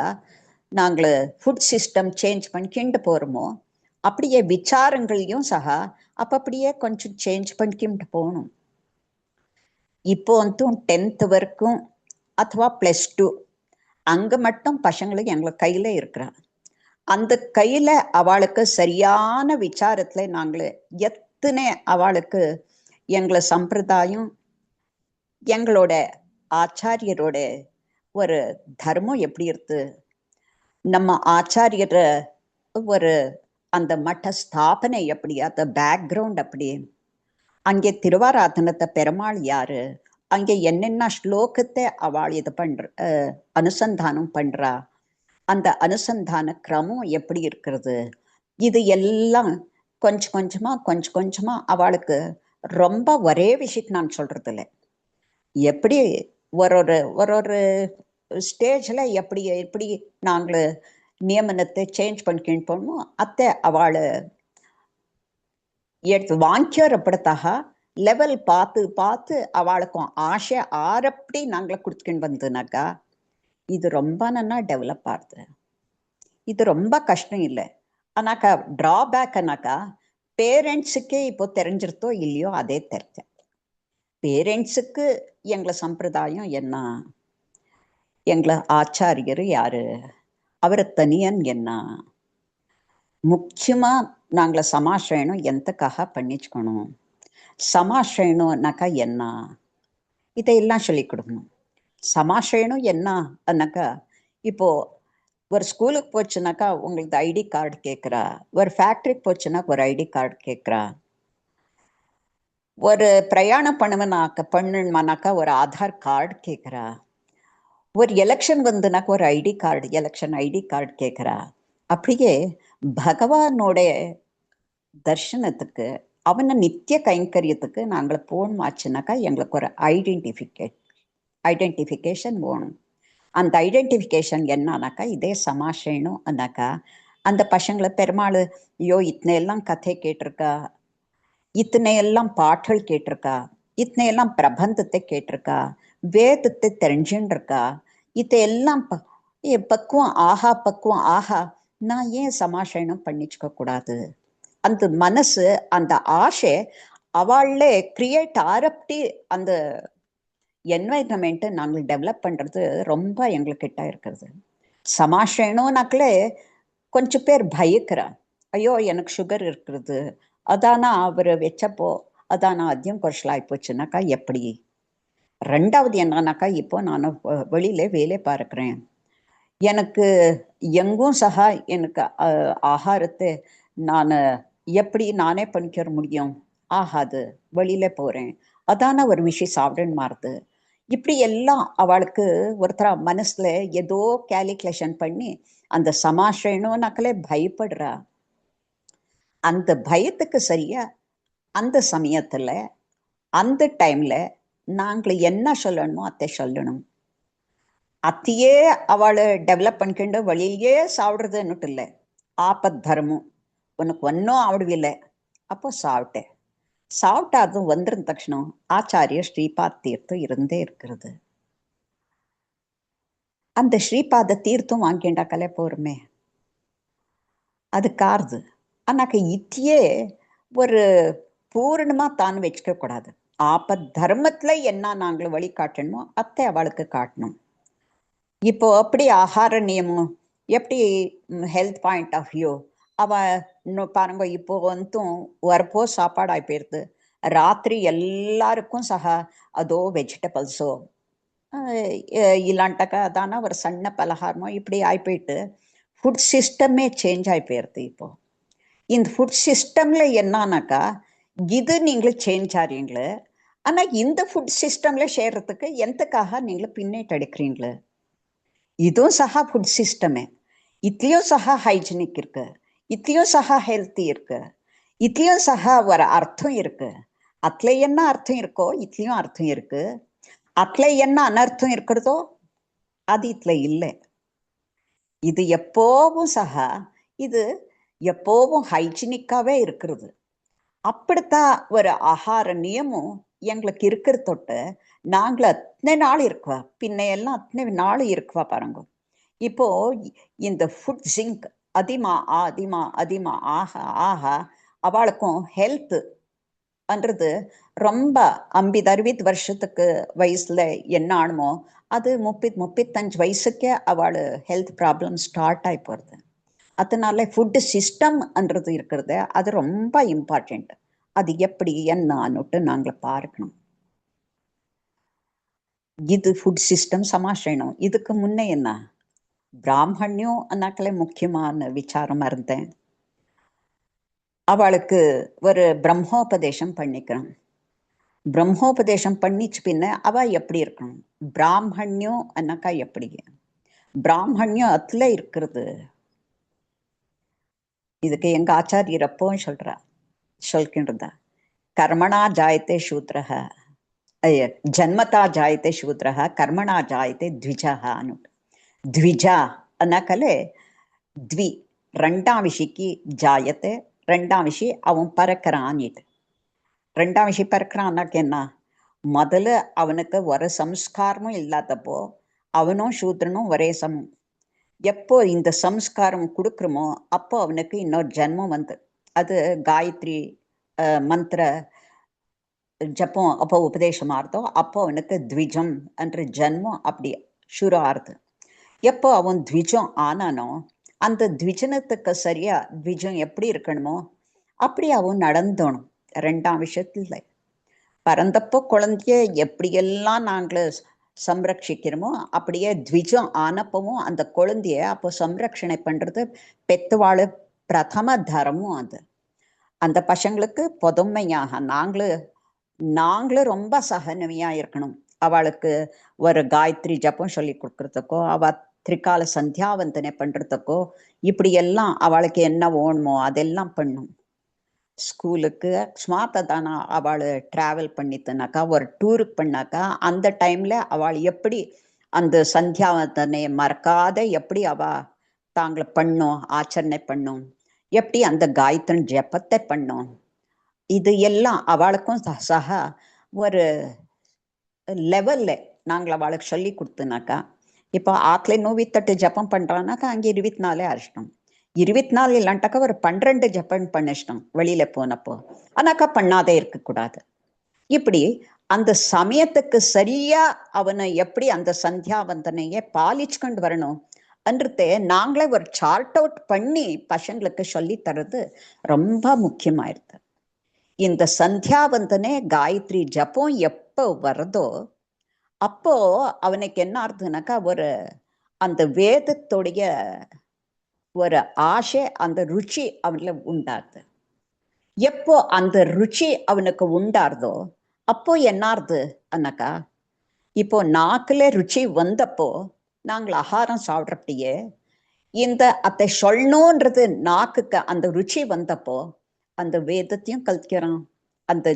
நாங்கள் ஃபுட் சிஸ்டம் சேஞ்ச் பண்ணிக்கிண்டு போகிறோமோ அப்படியே விசாரங்களையும் சக அப்படியே கொஞ்சம் சேஞ்ச் பண்ணிக்கிட்டு போகணும். இப்போ வந்து 10th வரைக்கும் ಅಥವಾ +2 அங்கே மட்டும் பசங்களுக்கு எங்களுக்கு கையில் இருக்கிறான். அந்த கையில் அவளுக்கு சரியான விசாரத்தில் நாங்கள் எத்தனை அவளுக்கு எங்களை சம்பிரதாயம், எங்களோட ஆச்சாரியரோட ஒரு தர்மம் எப்படி இருக்கு, நம்ம ஆச்சாரியர ஒரு அந்த மட்ட ஸ்தாபனை எப்படி, அந்த பேக்ரவுண்ட் அப்படி, அங்கே திருவாராதனத்தை பெருமாள் யாரு, அங்கே என்னென்ன ஸ்லோகத்தை அவள் இது அனுசந்தானம் பண்றா, அந்த அனுசந்தான கிரமம் எப்படி இருக்கிறது, இது எல்லாம் கொஞ்சம் கொஞ்சமா அவளுக்கு ரொம்ப ஒரே விஷயத்தை நான் சொல்றது இல்லை, எப்படி ஒரு ஒரு ஒரு ஒரு ஸ்டேஜில் எப்படி எப்படி நாங்கள் நியமனத்தை சேஞ்ச் பண்ணிக்கின்னு போகணுமோ அத்தை அவளை எடுத்து வாங்கிக்கிறப்படுத்தாக லெவல் பார்த்து பார்த்து அவளுக்கும் ஆசை ஆரப்படி நாங்களை கொடுத்துக்கின்னு வந்ததுனாக்கா இது ரொம்ப நல்லா டெவலப் ஆகுது. இது ரொம்ப கஷ்டம் இல்லை. ஆனாக்கா ட்ராபேக்னாக்கா பேரண்ட்ஸுக்கே இப்போ தெரிஞ்சிருத்தோ இல்லையோ அதே தெரிஞ்ச பேரண்ட்ஸுக்கு எங்களை சம்பிரதாயம் என்ன, எங்களை ஆச்சாரியர் யாரு, அவர் தனியன் என்ன, முக்கியமா நாங்களை சமாஷயனம் எந்தக்காக பண்ணிச்சுக்கணும், சமாஷயனம்னாக்கா என்ன, இதையெல்லாம் சொல்லி கொடுக்கணும். சமாஷயனம் என்ன அண்ணாக்கா இப்போ ஒரு ஸ்கூலுக்கு போச்சுனாக்கா உங்களுக்கு ஐடி கார்டு கேட்குறா, ஒரு ஃபேக்ட்ரிக்கு போச்சுன்னா ஒரு ஐடி கார்டு கேட்குறா, ஒரு பிரயாணம் பண்ணணுமானாக்கா ஒரு ஆதார் கார்டு கேட்குறா, ஒரு எலெக்ஷன் வந்துனாக்கா ஒரு ID card, election ID card கேட்குறா. அப்படியே பகவானோட தர்ஷனத்துக்கு அவனை நித்திய கைங்கரியத்துக்கு நாங்கள் போகணுமாச்சுனாக்கா எங்களுக்கு ஒரு ஐடென்டிஃபிகேஷன் வேணும். அந்த ஐடென்டிஃபிகேஷன் என்னன்னாக்கா இதே சமாஷேனும் அண்ணாக்கா அந்த பசங்களை பெருமாள் ஐயோ இத்தனையெல்லாம் கதை கேட்டிருக்கா, இத்தனையெல்லாம் பாட்டல் கேட்டிருக்கா, இத்தனையெல்லாம் பிரபந்தத்தை கேட்டிருக்கா, வேதத்தை தெரிஞ்சுன்னு இருக்கா, இதையெல்லாம் பக்குவம் ஆஹா பக்குவம் ஆஹா நான் ஏன் சமாஷேனம் பண்ணிச்சுக்க கூடாது. அந்த மனசு அந்த ஆசை அவளே கிரியேட் ஆரப்படி அந்த என்வைரன்மெண்ட்டை நாங்கள் டெவலப் பண்ணுறது ரொம்ப எங்கள்கிட்ட இருக்கிறது. சமாஷேனோனாக்களே கொஞ்சம் பேர் பயக்கிறா, ஐயோ எனக்கு சுகர் இருக்கிறது, அதானா அவர் வச்சப்போ அதானா அதிகம் குறைச்சலாகி போச்சுனாக்கா எப்படி. ரெண்டாவது என்னன்னாக்கா இப்போ நான் வெளியில வேலை பார்க்குறேன், எனக்கு எங்கும் சகா எனக்கு ஆகாரத்தை நான் எப்படி நானே பண்ணிக்க முடியும், ஆகாது, வெளியில போகிறேன், அதான ஒரு விஷயம் சாப்பிடன்னு மாறுது. இப்படி எல்லாம் அவளுக்கு ஒருத்தர மனசுல ஏதோ கேல்குலேஷன் பண்ணி அந்த சமாஷேனோனாக்களே பயப்படுறா. அந்த பயத்துக்கு சரியா அந்த சமயத்துல அந்த டைம்ல நாங்கள் என்ன சொல்லணுமோ அதை சொல்லணும். அத்தையே அவளை டெவலப் பண்ணிக்கிண்டு வழியிலேயே சாப்பிட்றதுன்னுட்டு இல்லை, ஆபத் தர்மம் உனக்கு ஒன்றும் ஆவிடவில்லை அப்போ சாப்பிட்டேன், சாப்பிட்டா அதுவும் வந்துடும் தட்சணம் ஆச்சாரிய ஸ்ரீபாத் தீர்த்தம் இருந்தே இருக்கிறது. அந்த ஸ்ரீபாத தீர்த்தம் வாங்கிண்டாக்கலே போருமே அது காருது. ஆனாக்க இத்தியே ஒரு பூரணமா தான் வச்சுக்க கூடாது. ஆபத் தர்மத்துல என்ன நாங்கள் வழி காட்டணுமோ அத்தை அவளுக்கு காட்டணும். இப்போ அப்படி ஆகார நியமம் எப்படி ஹெல்த் பாயிண்ட் ஆஃப் வியூ அவ இன்னும் பாருங்க இப்போ வந்தும் வரப்போ சாப்பாடு ஆகி போயிருது, ராத்திரி எல்லாருக்கும் சக அதோ வெஜிடபிள்ஸோ இல்லாண்டாக்கா அதான ஒரு சಣ್ಣ பலகாரமோ இப்படி ஆகிப்போயிட்டு ஃபுட் சிஸ்டமே சேஞ்ச் ஆகி போயிருது. இப்போ இந்த ஃபுட் சிஸ்டம்ல என்னன்னாக்கா இது நீங்களும் சேஞ்ச் ஆறீங்களே, ஆனால் இந்த ஃபுட் சிஸ்டம்ல சேர்றதுக்கு எந்தக்காக நீங்களும் பின்னேட்டு எடுக்கிறீங்களே. இதுவும் சகா ஃபுட் சிஸ்டமே, இதுலேயும் சகா ஹைஜீனிக் இருக்கு, இதுலேயும் சகா ஹெல்த்தி இருக்கு, இதுலேயும் சகா ஒரு அர்த்தம் இருக்கு. அதுல என்ன அர்த்தம் இருக்கோ இதுலேயும் அர்த்தம் இருக்கு, அதுல என்ன அனர்த்தம் இருக்கிறதோ அது இதுல இல்லை. இது எப்போவும் சகா இது எப்போவும் ஹைஜீனிக்காவே இருக்கிறது. அப்படித்தான் ஒரு ஆகார நியமம் எங்களுக்கு இருக்கிற தொட்டு நாங்கள் அத்தனை நாள் இருக்குவா, பின்னையெல்லாம் அத்தனை நாள் இருக்குவா பாருங்க. இப்போ இந்த ஃபுட் ஜிங்க் அதிகமா அதிகமா அதிகமா ஆக ஆக அவளுக்கும் ஹெல்த் அன்றது ரொம்ப 50-60 வருஷத்துக்கு வயசுல என்ன ஆணுமோ அது 30-35 வயசுக்கே அவள் ஹெல்த் ப்ராப்ளம் ஸ்டார்ட் ஆகி போகிறது. அதனால ஃபுட்டு சிஸ்டம்ன்றது இருக்கிறது அது ரொம்ப இம்பார்ட்டண்ட். அது எப்படி என்னன்னுட்டு நாங்கள் பார்க்கணும். இது ஃபுட் சிஸ்டம் சமாஷேனம். இதுக்கு முன்னே என்ன பிராமணியம் அண்ணாக்களே முக்கியமான விசாரமா இருந்தேன். அவளுக்கு ஒரு பிரம்மோபதேசம் பண்ணிக்கிறோம். பிரம்மோபதேசம் பண்ணிச்சு பின்ன அவ எப்படி இருக்கணும், பிராமணியம் அண்ணாக்கா எப்படி, பிராமணியம் அதுல இருக்கிறது. இதுக்கு எங்க ஆச்சாரியர் அப்பவும் சொல்கின்றதா கர்மணா ஜாயத்தே சூத்ரஹ ஜன்மதா ஜாயத்தை சூத்ரஹ கர்மணா ஜாயத்தை த்விஜஹா அனுட்டு. த்விஜா ಅನ್ನಕಲೆ ದ್ವಿ ரெண்டாம் விஷிக்கு ஜாயத்தை, ரெண்டாம் விஷி அவன் பறக்கிறான்ட்டு. ரெண்டாம் விஷி பறக்கிறான்னாக்க என்ன, முதல்ல அவனுக்கு ஒரு சம்ஸ்காரமும் இல்லாதப்போ அவனும் சூத்ரனும் ஒரே சமம். எப்போ இந்த சம்ஸ்காரம் கொடுக்குறோமோ அப்போ அவனுக்கு இன்னொரு ஜென்மம் வந்து, அது காயத்ரி மந்திர ஜப்பம் அப்போ உபதேசமாறுதோ அப்போ அவனுக்கு த்விஜம் என்ற ஜென்மம் அப்படி சுரு ஆறுது. எப்போ அவன் த்விஜம் ஆனானோ அந்த த்விஜனத்துக்கு சரியா த்விஜம் எப்படி இருக்கணுமோ அப்படி அவன் நடந்தோணும். ரெண்டாம் விஷயத்துல பிறந்தப்போ குழந்தைய எப்படியெல்லாம் நாங்கள் சம்ரட்சிக்கிறோமோ அப்படியே த்விஜம் ஆனப்பவும் அந்த குழந்தைய அப்போ சம்ரட்சணை பண்றது பெத்தவாழ் பிரதம தரமும். அது அந்த பசங்களுக்கு பொதுமையாக நாங்களும் ரொம்ப சகனமையா இருக்கணும். அவளுக்கு ஒரு காயத்ரி ஜப்பம் சொல்லி கொடுக்கறதுக்கோ, அவ திரிகால சந்தியாவந்தனை பண்றதுக்கோ, இப்படி எல்லாம் அவளுக்கு என்ன வேணுமோ அதெல்லாம் பண்ணும். ஸ்கூலுக்கு ஸ்மார்ட்டா தானா அவள் டிராவல் பண்ணித்துனாக்கா, ஒரு டூருக்கு பண்ணாக்கா அந்த டைம்ல அவள் எப்படி அந்த சந்தியாவந்தனை மறக்காத எப்படி அவ தாங்களை பண்ணும், ஆச்சரணை பண்ணும், எப்படி அந்த காயத்ரி ஜப்பத்தை பண்ணும், இது எல்லாம் அவளுக்கும் சக ஒரு லெவல்ல நாங்கள் அவளுக்கு சொல்லி கொடுத்தனாக்கா, இப்போ ஆத்துல 108 ஜப்பம் பண்றான்னாக்கா அங்கே 24 அரிஷ்டம், 24 இல்லாண்டாக்கா ஒரு 12 ஜப்பம் பண்ணிஷ்டம் வெளியில போனப்போ. ஆனாக்கா பண்ணாதே இருக்கக்கூடாது. இப்படி அந்த சமயத்துக்கு சரியா அவனை எப்படி அந்த சந்தியாவந்தனையே பாலிச்சுக்கொண்டு வரணும் என்றது நாங்களே ஒரு சார்ட் அவுட் பண்ணி பசங்களுக்கு சொல்லி தர்றது ரொம்ப முக்கியமாயிருது. இந்த சந்தியாவந்தனே காயத்ரி ஜப்பம் எப்போ வருதோ அப்போ அவனுக்கு என்ன ஆகுதுனாக்கா, ஒரு அந்த வேதத்துடைய ஒரு ஆசை, அந்த ருச்சி அவன்ல உண்டாருது. எப்போ அந்த ருச்சி அவனுக்கு உண்டாருதோ அப்போ என்ன ஆறுது அண்ணாக்கா, இப்போ நாக்குல ருச்சி வந்தப்போ நாங்கள் ஆகாரம் சாப்பிட்றப்படியே இந்த அத்தை சொல்லணுன்றது நாக்குக்கு அந்த ருச்சி வந்தப்போ அந்த வேதத்தையும் கல்கிறான், அந்த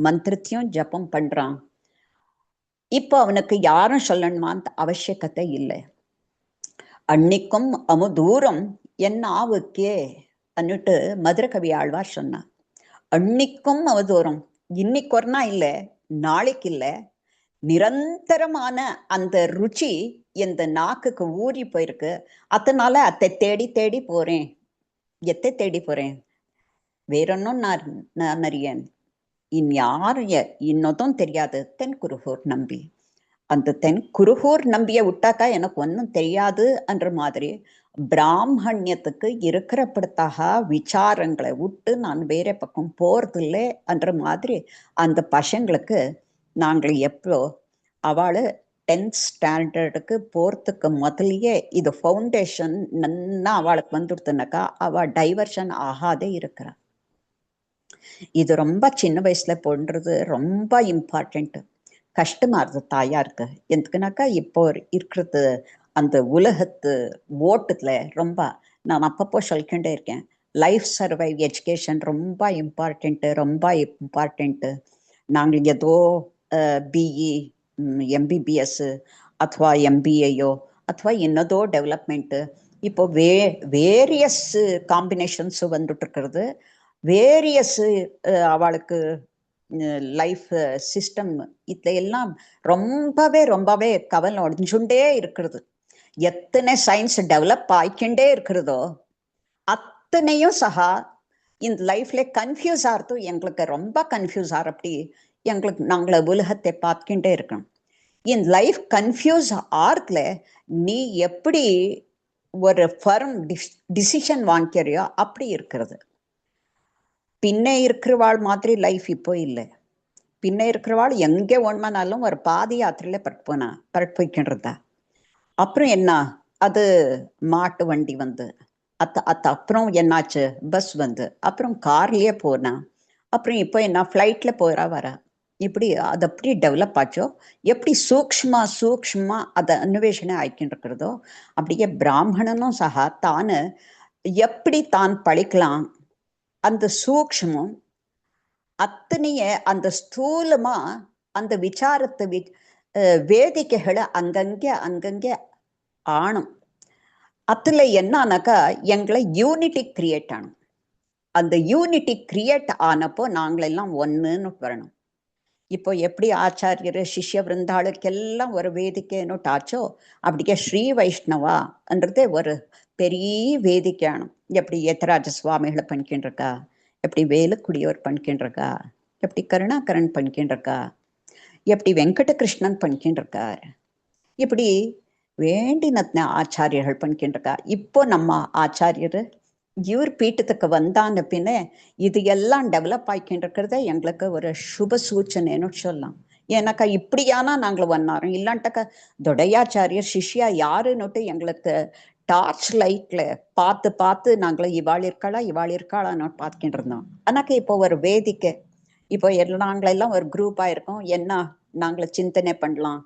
மந்திரத்தையும் ஜப்பம் பண்றான். இப்போ அவனுக்கு யாரும் சொல்லணுமான்னு அவசியக்கத்தை இல்லை. அன்னிக்கும் அமுதூரம் என் ஆவுக்கே அன்னுட்டு மதுர கவி ஆழ்வார் சொன்னான். அன்னிக்கும் அவதூரம், இன்னைக்கு ஒரு நாள் இல்லை, நாளைக்கு இல்லை, நிரந்தரமான அந்த ருச்சி இந்த நாக்குக்கு ஊறி போயிருக்கு. அதனால அத்தை தேடி தேடி போறேன். எத்தை தேடி போறேன், வேறொன்னும் நான் அறியேன், இன்யாரும் இன்னதும் தெரியாது, தென் குருகூர் நம்பி. அந்த தென் குருகூர் நம்பிய விட்டாக்கா எனக்கு ஒன்றும் தெரியாது என்ற மாதிரி பிராமணியத்துக்கு இருக்கிறப்படுத்தாக விசாரங்களை விட்டு நான் வேற பக்கம் போறதில்லை என்ற மாதிரி அந்த பசங்களுக்கு நாங்கள் எப்போ அவளை 10th ஸ்டாண்டர்டுக்கு போறதுக்கு முதலையே இது ஃபவுண்டேஷன் நன்னா அவளுக்கு வந்துடுத்துனாக்கா அவள் டைவர்ஷன் ஆகாதே இருக்கிறாள். இது ரொம்ப சின்ன வயசுல பண்றது ரொம்ப இம்பார்ட்டன்ட். கஷ்டமா இருது தாயாருக்கு. எதுக்குனாக்கா இப்போ இருக்கிறது அந்த உலகத்து ஓட்டத்துல ரொம்ப நான் அப்பப்போ சொல்லிக்கிட்டே இருக்கேன், லைஃப் சர்வைவ் எஜுகேஷன் ரொம்ப இம்பார்ட்டன்ட்டு, ரொம்ப இம்பார்ட்டன்ட்டு. நாங்கள் ஏதோ பிஇ எம்பிபிஎஸ் ಅಥವಾ MBAயோ ಅಥವಾ என்னதோ டெவலப்மெண்ட்டு இப்போ வேரியஸ் காம்பினேஷன்ஸ் வந்துட்டு இருக்கிறது. வேரியஸ் அவளுக்கு லைஃப் சிஸ்டம் இதுல எல்லாம் ரொம்பவே கவலை ஒடிஞ்சுண்டே இருக்கிறது. எத்தனை சயின்ஸ் டெவலப் ஆயிக்கிண்டே இருக்கிறதோ அத்தனையும் சகா இந்த லைஃப்ல கன்ஃபியூஸ் ஆகிறது. எங்களுக்கு ரொம்ப கன்ஃபியூஸ் ஆகிறப்படி எங்களுக்கு நாங்கள் உலகத்தை பார்த்துக்கிட்டே இருக்கணும். இந்த லைஃப் கன்ஃபியூஸ் ஆகிறதுல நீ எப்படி ஒரு ஃபர்ம் டிசிஷன் வாங்கிக்கிறியோ அப்படி இருக்கிறது. பின்ன இருக்கிறவாள் மாதிரி லைஃப் இப்போ இல்லை. பின்ன இருக்கிறவாள் எங்கே ஒன்மானாலும் ஒரு பாதி யாத்திரையில பரட்டு போய்க்கின்றதா. அப்புறம் என்ன, அது மாட்டு வண்டி வந்து அப்புறம் என்னாச்சு, பஸ் வந்து அப்புறம் கார்லயே போனா, அப்புறம் இப்போ என்ன ஃப்ளைட்ல போறா வரா. இப்படி அது எப்படி டெவலப் ஆச்சோ, எப்படி சூக்ஷ்மா அதை அன்வேஷனை ஆயிக்கிட்டு இருக்கிறதோ அப்படியே பிராமணனும் சகா தானு எப்படி தான் படிக்கலாம் அந்த சூக்ஷ்மம் அத்தனைய அந்த ஸ்தூலமா அந்த விசாரத்தை வேதிக்கைகளை அங்கங்கே ஆணும். அதுல என்னன்னாக்கா எங்களை யூனிட்டி கிரியேட் ஆனும். அந்த யூனிட்டி கிரியேட் ஆனப்போ நாங்களெல்லாம் ஒன்றுன்னு வரணும். இப்போ எப்படி ஆச்சாரியர் சிஷ்ய விருந்தாளுக்கெல்லாம் ஒரு வேதிக்கைன்னு ஆச்சோ அப்படியே ஸ்ரீ வைஷ்ணவான்றதே ஒரு பெரிய வேதிக்கையானும். எப்படி ஏத்தராஜ சுவாமிகளை பண்ணிக்கின்றிருக்கா, எப்படி வேலுக்குடியோர் பண்ணிக்கின்றிருக்கா, எப்படி கருணாகரன் பண்ணிக்கின்றிருக்கா, எப்படி வெங்கடகிருஷ்ணன் பண்ணிக்கின்றிருக்கார், இப்படி வேண்டினத்ன ஆச்சாரியர்கள் பண்ணிக்கின்றிருக்கா. இப்போ நம்ம ஆச்சாரியர் இவர் பீட்டத்துக்கு வந்தான பின்ன இது எல்லாம் டெவலப் ஆகிக்கின்றிருக்கிறத எங்களுக்கு ஒரு சுப சூச்சனைன்னு சொல்லலாம். ஏன்னாக்கா இப்படியானா நாங்கள் வந்தாரோம், இல்லாண்டாக்கா தொடையாச்சாரியர் சிஷ்யா யாருன்னுட்டு எங்களுக்கு டார்ச் லைட்ல பார்த்து பார்த்து நாங்கள இவாள் இருக்காளான்னு பார்த்துக்கிட்டு இருந்தோம். ஆனாக்கா இப்போ ஒரு வேதிக்கை, இப்போ நாங்களெல்லாம் ஒரு குரூப்பா இருக்கோம், என்ன நாங்கள சிந்தனை பண்ணலாம்,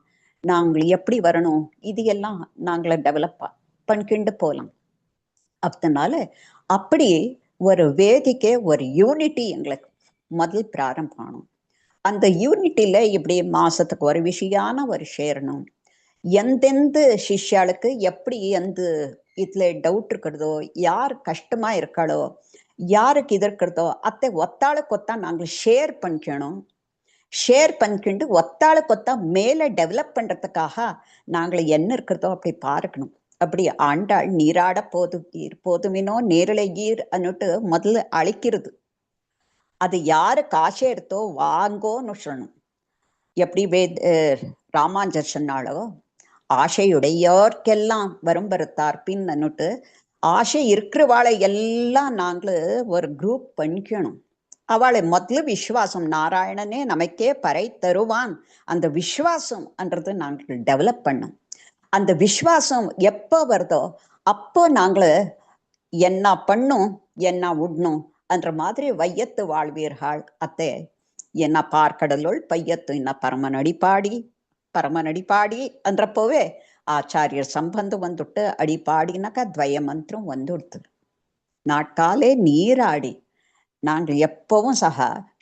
நாங்கள் எப்படி வரணும், இது எல்லாம் நாங்கள டெவலப் பண்ணிக்கிண்டு போகலாம். அதனால அப்படி ஒரு வேதிக்கை, ஒரு யூனிட்டி எங்களுக்கு முதல் பிராரம்பம் ஆனும். அந்த யூனிட்டில இப்படி மாசத்துக்கு ஒரு விஷயான ஒரு சேரணும். எந்தெந்த சிஷ்யாளுக்கு எப்படி எந்த இதுல டவுட் இருக்கிறதோ, யார் கஷ்டமா இருக்காளோ, யாருக்கு இது இருக்கிறதோ அத்தை ஒத்தாளுக்கு நாங்கள் ஷேர் பண்ணிக்கணும். ஷேர் பண்ணிக்கிண்டு ஒத்தாளுக்கு மேல டெவலப் பண்றதுக்காக நாங்கள் என்ன இருக்கிறதோ அப்படி பார்க்கணும். அப்படி ஆண்டாள் நீராட போதுமினோ நேரலையீர் அன்னுட்டு முதல்ல அழைக்கிறது. அது யாரு காசே எடுத்தோ வாங்கோன்னு சொல்லணும். எப்படி ராமாஞ்சர் சொன்னாலோ, ஆசையுடையோர்க்கெல்லாம் வரும் பருத்தார் பின் அன்னுட்டு ஆசை இருக்கிறவாளை எல்லாம் நாங்கள் ஒரு குரூப் பண்ணிக்கணும். அவளை முதல்ல விஸ்வாசம், நாராயணனே நமக்கே பறை தருவான், அந்த விஸ்வாசம் என்றது நாங்கள் டெவலப் பண்ணோம். அந்த விஸ்வாசம் எப்போ வருதோ அப்போ நாங்கள் என்ன பண்ணும் என்ன விடணும் என்ற மாதிரி வையத்து வாழ்வீர்கள் அத்தை. என்ன பார்க்கடலுள் பையத்து என்ன பரமனடிப்பாடி என்றப்போவே ஆச்சாரியர் சம்பந்தம் வந்துட்டு அடிப்பாடினாக்கா துவய மந்திரம் வந்துடுத்து. நாட்காலே நீராடி நாங்கள் எப்பவும்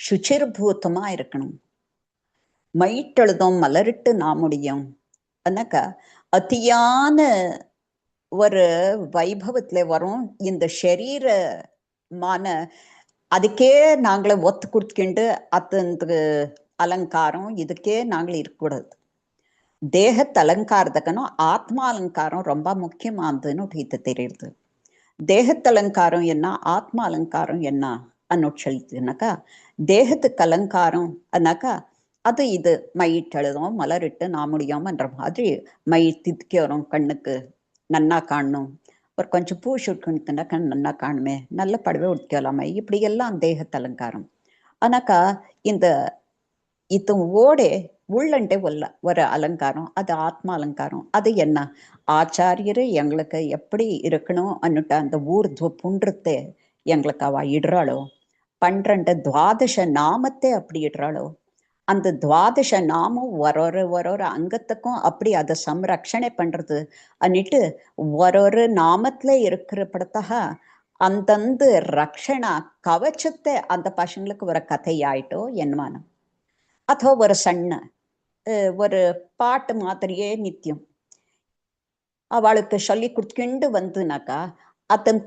சுச்சிர்பூத்தமா இருக்கணும். மைட்டெழுதும் மலரிட்டு நாமுடியும் அன்னாக்கா அத்தியான ஒரு வைபவத்துல வரும். இந்த ஷரீரமான அதுக்கே நாங்களே ஒத்து கொடுத்துக்கிண்டு அத்தந்து அலங்காரம் இதுக்கே நாங்கள் இருக்கக்கூடாது. தேகத்து அலங்காரத்துக்கணும் ஆத்மா அலங்காரம் ரொம்ப முக்கியமானதுன்னு இது தெரியுது. தேகத்து அலங்காரம் என்ன, ஆத்மா அலங்காரம் என்ன அன்னோட் சொல்லிதுனாக்கா, தேகத்துக்கு அலங்காரம் அன்னாக்கா அது இது மையிட்டெழுதும் மலரிட்டு நாமுடியாமன்ற மாதிரி மை திதிக்கிறோம், கண்ணுக்கு நன்னா காணணும், ஒரு கொஞ்சம் பூ சுட்டுனா கண் நன்னா காணுமே, நல்ல படவே உடுக்கலாமே, இப்படி எல்லாம் தேகத்து அலங்காரம். ஆனாக்கா இந்த இது ஓடே உள்ளண்டே ஒரு அலங்காரம், அது ஆத்மா அலங்காரம். அது என்ன, ஆச்சாரியரு எங்களுக்கு எப்படி இருக்கணும் அன்னுட்டு அந்த ஊர்துவ புன்றத்தை எங்களுக்கு அவ இடுறாளோ, 12 துவாதச நாமத்தை அப்படி இடுறாளோ, அந்த துவாதச நாமம் ஒரு அங்கத்துக்கும் அப்படி அதை சம்ரக்ஷணை பண்றது அன்னிட்டு ஒரு நாமத்துல இருக்கிறப்படத்தாக அந்தந்த ரக்ஷணா கவச்சத்தை அந்த பசங்களுக்கு ஒரு கதையாயிட்டோ என்னமானம், அதோ ஒரு சண்ண ஒரு பாட்டு மாதிரியே நித்தியம் அவளுக்கு சொல்லி கொடுத்துக்கிண்டு வந்துனாக்கா அத்தன்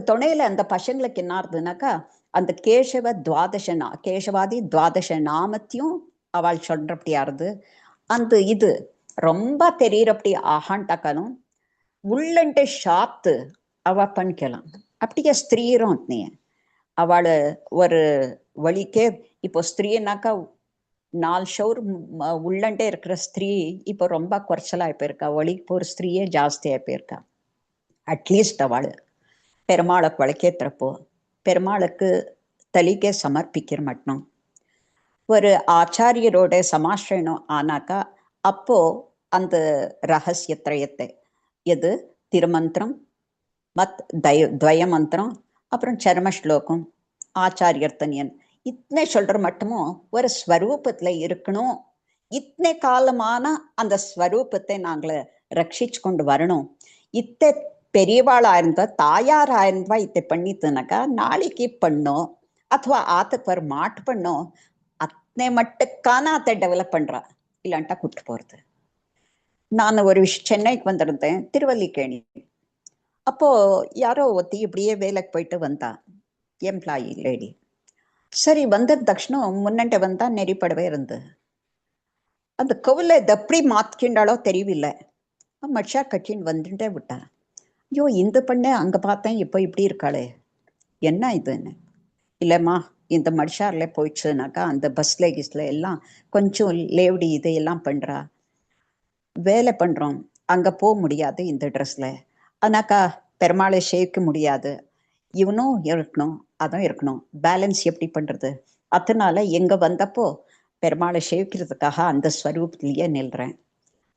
துணையில அந்த பசங்களுக்கு என்ன ஆகுதுனாக்கா அந்த கேசவாதி துவாதச நாமத்தையும் அவள் சொல்றப்படி ஆறுது. அந்த இது ரொம்ப தெரியறப்படி ஆகாண்டாக்காலும் உள்ளன்ட்டு ஷாப்த்து அவ பண்ணிக்கலாம். அப்படியே ஸ்திரீரும் அவளை ஒரு வழிக்கே இப்போ ஸ்திரீனாக்கா 4 ஷோர் உள்ளண்டே இருக்கிற ஸ்திரீ இப்போ ரொம்ப குறைச்சலாக போயிருக்கா, வழிக்கு ஒரு ஸ்திரீயே ஜாஸ்தியாக போயிருக்கா. அட்லீஸ்ட் அவள் பெருமாளுக்கு வழக்கேற்றுறப்போ பெருமாளுக்கு தலிக்கே சமர்ப்பிக்கிற மட்டும் ஒரு ஆச்சாரியரோட சமாஷ்டனம் ஆனாக்கா அப்போ அந்த ரகசிய திரயத்தை எது திருமந்திரம் துவய மந்திரம் அப்புறம் சர்ம ஸ்லோகம் ஆச்சாரியர் தனியன் இத்தனை சொல்ற மட்டுமும் ஒரு ஸ்வரூபத்துல இருக்கணும். இத்தனை காலமான அந்த ஸ்வரூபத்தை நாங்கள ரட்சிச்சு கொண்டு வரணும். பெரியவாளா இருந்தா தாயாரா இருந்தா இத்தை பண்ணித்துனாக்கா நாளைக்கு பண்ணோம் ಅಥವಾ ஆத்துக்கு ஒரு மாட்டு பண்ணோம் அத்தனை மட்டுக்கான அதை டெவலப் பண்றா, இல்லாண்டா கூட்டு போறது. நான் ஒரு சென்னைக்கு வந்திருந்தேன், திருவல்லிக்கேணி. அப்போ யாரோ ஒருத்தி இப்படியே வேலைக்கு போயிட்டு வந்தா, எம்ப்ளாயி லேடி. சரி வந்த தಕ್ಷಣ முன்னண்டே வந்தா நெறிப்படவே இருந்து. அந்த கோவில இது எப்படி மாத்திக்கிண்டாலோ தெரியவில்லை. மட்சா கட்சின்னு வந்துட்டே விட்டா. ஐயோ இந்த பண்ணே அங்க பார்த்தேன், இப்போ இப்படி இருக்காளே, என்ன இதுன்னு. இல்லைம்மா, இந்த மடிஷார்ல போயிடுச்சுனாக்கா அந்த பஸ்ல கிஸ்ல எல்லாம் கொஞ்சம் லேவடி இதையெல்லாம் பண்றா, வேலை பண்றோம், அங்க போக முடியாது இந்த ட்ரெஸ்ல, ஆனாக்கா பெருமாளை சேர்க்க முடியாது, இவனும் இருக்கணும் அதுவும் இருக்கணும், பேலன்ஸ் எப்படி பண்றது, அதனால எங்க வந்தப்போ பெருமாளை சேவிக்கிறதுக்காக அந்த ஸ்வரூபத்திலேயே நில்றேன்.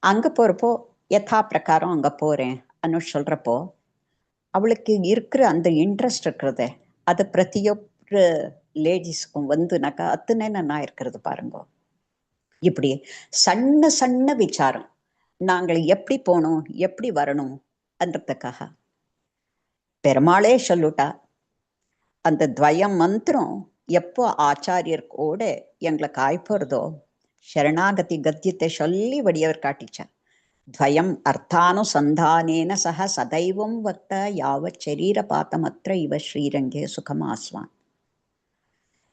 அங்க போறப்போ யதா பிரகாரம் அங்க போறேன் அன்னு சொல்றப்போ அவளுக்கு இருக்கிற அந்த இன்ட்ரெஸ்ட் இருக்கிறத அது பிரதியொரு லேடிஸ்க்கும் வந்துனாக்கா அத்தனை நான் இருக்கிறது பாருங்க. இப்படி சன்ன சன்ன விசாரம் நாங்கள் எப்படி போகணும் எப்படி வரணும் என்றதுக்காக பெருமாளே சொல்லுட்டா. அந்த துவயம் மந்திரம் எப்போ ஆச்சாரியர்கூட எங்களுக்கு ஆய்ப்போறதோ சரணாகதி கத்தியத்தை சொல்லி வடியவர் காட்டிச்சா. துவயம் அர்த்தானுசந்தானேன சக சதைவம் வக்த யாவத் சரீரபாத்தமற்ற இவ ஸ்ரீரங்கே சுகமாஸ்வான்.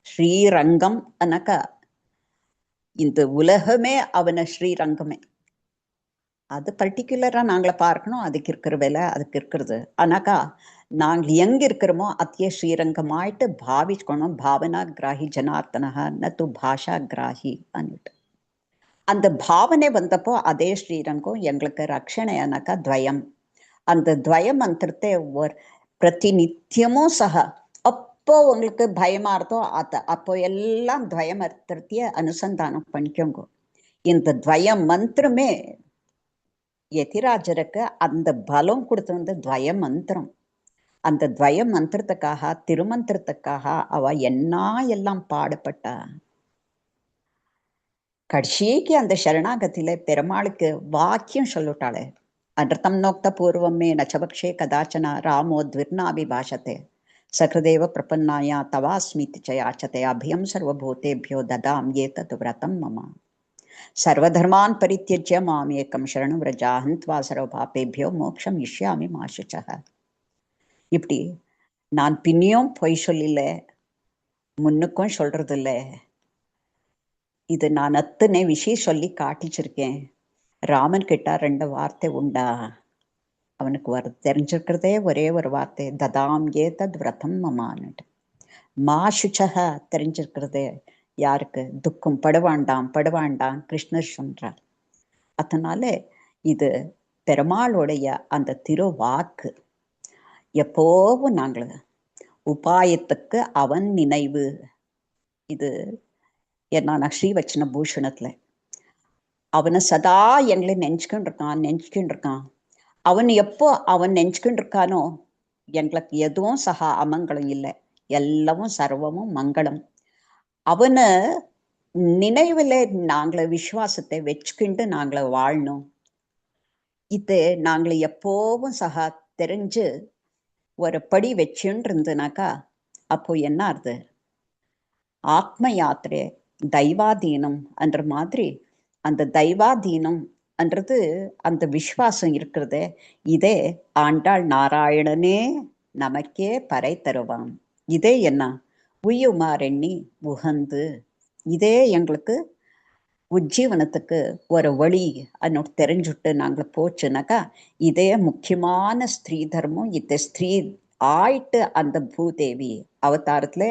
ஸ்ரீரங்கம் அனக்கா இந்த உலகமே அவனை ஸ்ரீரங்கமே. அது பர்டிகுலரா நாங்கள பார்க்கணும், அதுக்கு இருக்கிற வேலை அதுக்கு இருக்கிறது. ஆனாக்கா நாங்கள் எங்க இருக்கிறோமோ அத்திய ஸ்ரீரங்கமாயிட்டு பாவிச்சுக்கணும். பாவனா கிராஹி ஜனார்த்தனஹா நது பாஷா கிராஹி அன்னுட்டு அந்த பாவனை வந்தப்போ அதே ஸ்ரீரங்கம் எங்களுக்கு ரக்ஷணையானாக்கா துவயம். அந்த துவய மந்திரத்தை ஒரு பிரதிநித்தியமும் சக அப்போ உங்களுக்கு பயமா இருந்தோ அப்போ எல்லாம் துவய மந்திரத்தைய அனுசந்தானம் பண்ணிக்கோங்க. இந்த துவய மந்திரமே யதிராஜருக்கு அந்த பலம் கொடுத்து வந்த துவய மந்திரம். அந்த துவய மந்திரத்துக்காக திருமந்திரத்துக்காக அவ என்ன எல்லாம் பாடுபட்டா. கடைசிக்கு அந்த சரணாகத்தில பெருமாளுக்கு வாக்கியம் சொல்லிட்டாளே, அனர்த்தம் நோக்த பூர்வமே நச்சபக்ஷே கதாச்சன ராமோ த்விர்னாபிபாஷத்தே சகிருதேவ பிரபன்னாயா தவாஸ்மிதி சயாச்சதே அபியம் சர்வபூதேபியோ ததாம் ஏதத் விரதம் மம சர்வதர்மான் பரித்யஜ்ய மாம் ஏகம் சரணம் விரஜா ஹந்த்வா சர்வ பாபேபியோ மோக்ஷம் இஷ்யாமி மா சுச்சஹ. இப்படி நான் பின்னியும் பொய் சொல்லல, முன்னுக்கும் சொல்றது இல்லை. இது நான் அத்தனை விஷயம் சொல்லி காட்டிச்சிருக்கேன். ராமன் கிட்ட 2 வார்த்தை உண்டா, அவனுக்கு தெரிஞ்சிருக்கிறதே ஒரே ஒரு வார்த்தை, ததாம் ஏதத் விரதம் மமான்னுட்டு. மா சுச்சக தெரிஞ்சிருக்கிறதே யாருக்கு, துக்கம் படுவாண்டாம் படுவாண்டாம் கிருஷ்ணர் சொல்றார். அதனால இது பெருமாளுடைய அந்த திருவாக்கு. எப்போவும் நாங்கள் உபாயத்துக்கு அவன் நினைவு. இது என்ன ஸ்ரீவச்சன பூஷணத்துல அவனை சதா எங்களை நெஞ்சுக்கிட்டு இருக்கான். அவன் எப்போ அவன் நெஞ்சுக்கிட்டு இருக்கானோ எங்களுக்கு எதுவும் சகா அமங்கலம் இல்லை, எல்லாமும் சர்வமும் மங்களம். அவனை நினைவுல நாங்கள விசுவாசத்தை வச்சுக்கிண்டு நாங்கள வாழணும். இது நாங்கள எப்போவும் சகா தெரிஞ்சு ஒரு படி வச்சுன்னு இருந்தனாக்கா அப்போ என்ன ஆகுது, ஆத்ம யாத்திரை தெய்வாதீனம் என்ற மாதிரி அந்த தெய்வாதீனம் என்றது அந்த விசுவாசம் இருக்கிறது. இதே ஆண்டாள் நாராயணனே நமக்கே பறை தருவான். இதே என்ன உய்யுமாறெண்ணி உகந்து, இதே எங்களுக்கு உஜ்ஜீவனத்துக்கு ஒரு வழி அன்னோட தெரிஞ்சுட்டு நாங்கள் போச்சுனாக்கா இதே முக்கியமான ஸ்திரீ தர்மம். இந்த ஸ்திரீ ஆயிட்டு அந்த பூதேவி அவதாரத்துல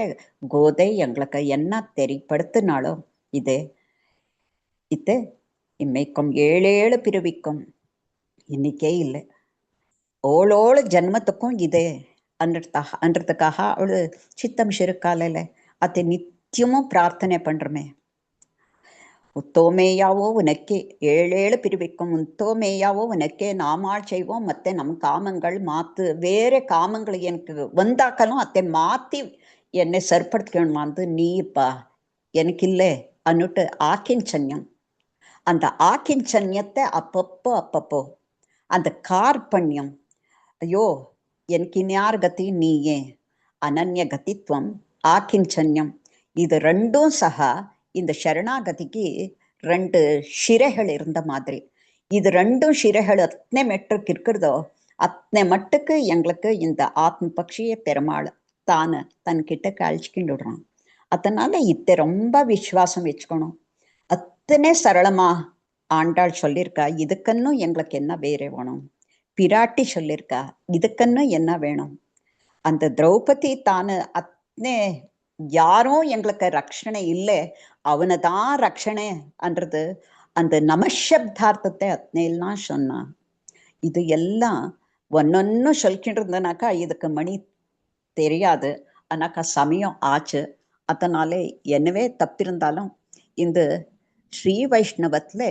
கோதை எங்களுக்கு என்ன தெரிப்படுத்தினாலும் இதே இது இம்மைக்கும் 7 பிறவிக்கும் இன்னைக்கே இல்லை, ஓளோள ஜன்மத்துக்கும் இதே அன்றதுக்காக அவளு சித்தம் சிறுக்காலையில அதை நித்தியமும் பிரார்த்தனை பண்றோமே. உத்தோமேயாவோ உனக்கே 7 பிரிவிக்கும் உத்தோமேயாவோ உனக்கே நாமாள் செய்வோம் மத்த நம் காமங்கள் மாத்து. வேற காமங்களை எனக்கு வந்தாக்கலும் அதை மாத்தி என்னை சரிப்படுத்திக்கணுமாந்து நீப்பா எனக்கு இல்லை அன்னுட்டு ஆக்கிஞ்சன்யம். அந்த ஆக்கிஞ்சன்யத்தை அப்பப்போ அந்த கார்பண்யம், ஐயோ எனக்கு இன்யார் கதி நீயே அனன்ய கதித்வம் ஆக்கிஞ்சன்யம், இது ரெண்டும் சகா இந்த சரணாகதிக்கு ரெண்டு ಶಿರೆகள் இருந்த மாதிரி. இது ரெண்டும் ಶಿರೆகள் அத்தனை மெட்டுக்கு இருக்கிறதோ அத்தனை மட்டுக்கு எங்களுக்கு இந்த ஆத்ம பக்ஷிய பெருமாள் தானு தன்கிட்ட கழிச்சுக்கிட்டு விடுறான். அதனால இத்த ரொம்ப விசுவாசம் வச்சுக்கணும். அத்தனை சரளமா ஆண்டாள் சொல்லியிருக்கா, இதுக்கன்னும் எங்களுக்கு என்ன வேற வேணும். பிராட்டி சொல்லியிருக்கா, இதுக்கன்னும் என்ன வேணும். அந்த திரௌபதி தானு அத்தனை யாரும் எங்களுக்கு ரக்ஷணை இல்லை, அவனைதான் ரக்ஷணை அன்றது அந்த நமசப்தார்த்தத்தை அத்தனையெல்லாம் சொன்னான். இது எல்லாம் ஒன்னொன்னு சொல்லிக்கிட்டு இருந்தனாக்கா இதுக்கு மணி தெரியாது. ஆனாக்கா சமயம் ஆச்சு. அதனால என்னவே தப்பிருந்தாலும் இந்த ஸ்ரீ வைஷ்ணவத்துல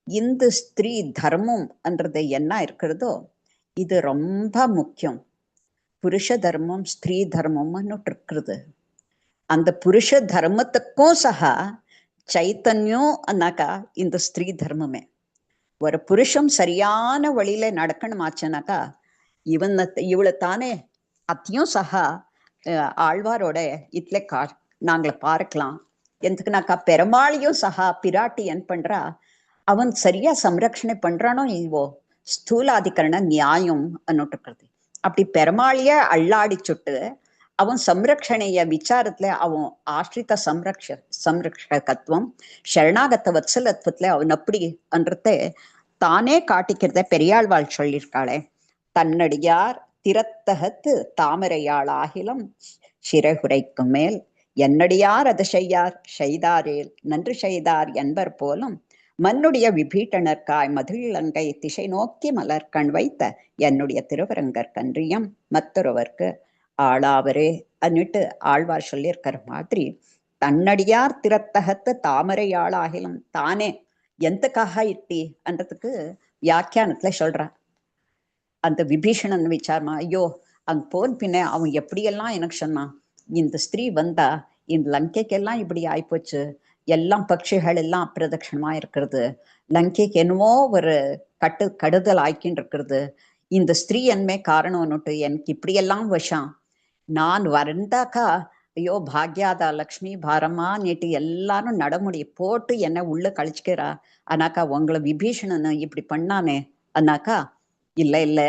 இந்த ஸ்திரீ தர்மம் என்றது என்ன இருக்கிறதோ இது ரொம்ப முக்கியம். புருஷ தர்மம் ஸ்திரீ தர்மம்னு இருக்கிறது. அந்த புருஷ தர்மத்துக்கும் சகா சைத்தன்யம் அண்ணாக்கா இந்த ஸ்திரீ தர்மமே. ஒரு புருஷன் சரியான வழியில நடக்கணுமாச்சுனாக்கா இவளை தானே அத்தையும் சகா ஆழ்வாரோட இட்ல நாங்கள பார்க்கலாம். எதுக்குனாக்கா பெருமாளையும் சகா பிராட்டி என்ன பண்றா, அவன் சரியா சம்ரக்ஷணை பண்றானோ இவோ ஸ்தூலாதிகரண நியாயம் அன்னுட்டு. அப்படி பெருமாளைய அள்ளாடி சுட்டு அவன் சம்ரக்ஷணைய விசாரத்துல அவன் ஆஷ்ரித சம்ரக்ஷகத்துவம் சரணாகத்த வத்சலத்துவத்துல அவன் அப்படி என்றத தானே காட்டிக்கிறத பெரியாழ்வாள் சொல்லியிருக்காளே. தன்னடியார் திறத்தகத்து தாமரையாளாகிலும் சிறகுரைக்கும் மேல் என்னடியார் அது செய்யார் செய்தாரேல் நன்று செய்தார் என்பர் போலும் மன்னுடைய விபீட்டனர்காய் மதிழங்கை திசை நோக்கி மலர் கண் வைத்த என்னுடைய திருவரங்கர் கன்றியம் மற்றொருவர்க்கு ஆளாவரே அன்னிட்டு ஆழ்வார் சொல்லியிருக்கிற மாதிரி தன்னடியார் திறத்தகத்து தாமரையாளாகிலும் தானே எந்தக்காக இட்டி என்றதுக்கு வியாக்கியானத்துல சொல்றான். அந்த விபீஷணன் விசாரமா, ஐயோ அங்க போன் பின்ன அவன் எப்படியெல்லாம் எனக்கு சொன்னான், இந்த ஸ்திரீ வந்தா இந்த லங்கைக்கெல்லாம் இப்படி ஆயிப்போச்சு, எல்லாம் பட்சிகள் எல்லாம் அப்பிரதட்சணமா இருக்கிறது, லங்கைக்கு என்னவோ ஒரு கடுதல் ஆய்க்கின்னு இருக்கிறது, இந்த ஸ்திரீ என்னமே காரணம்னுட்டு எனக்கு இப்படியெல்லாம் விஷம், நான் வந்தாக்கா ஐயோ பாக்யாதா லக்ஷ்மி பாரமா நீட்டு எல்லாரும் நடமுடி போட்டு என்ன உள்ள கழிச்சுக்கிறா, ஆனாக்கா உங்களை விபீஷணன் இப்படி பண்ணானே அண்ணாக்கா இல்ல இல்ல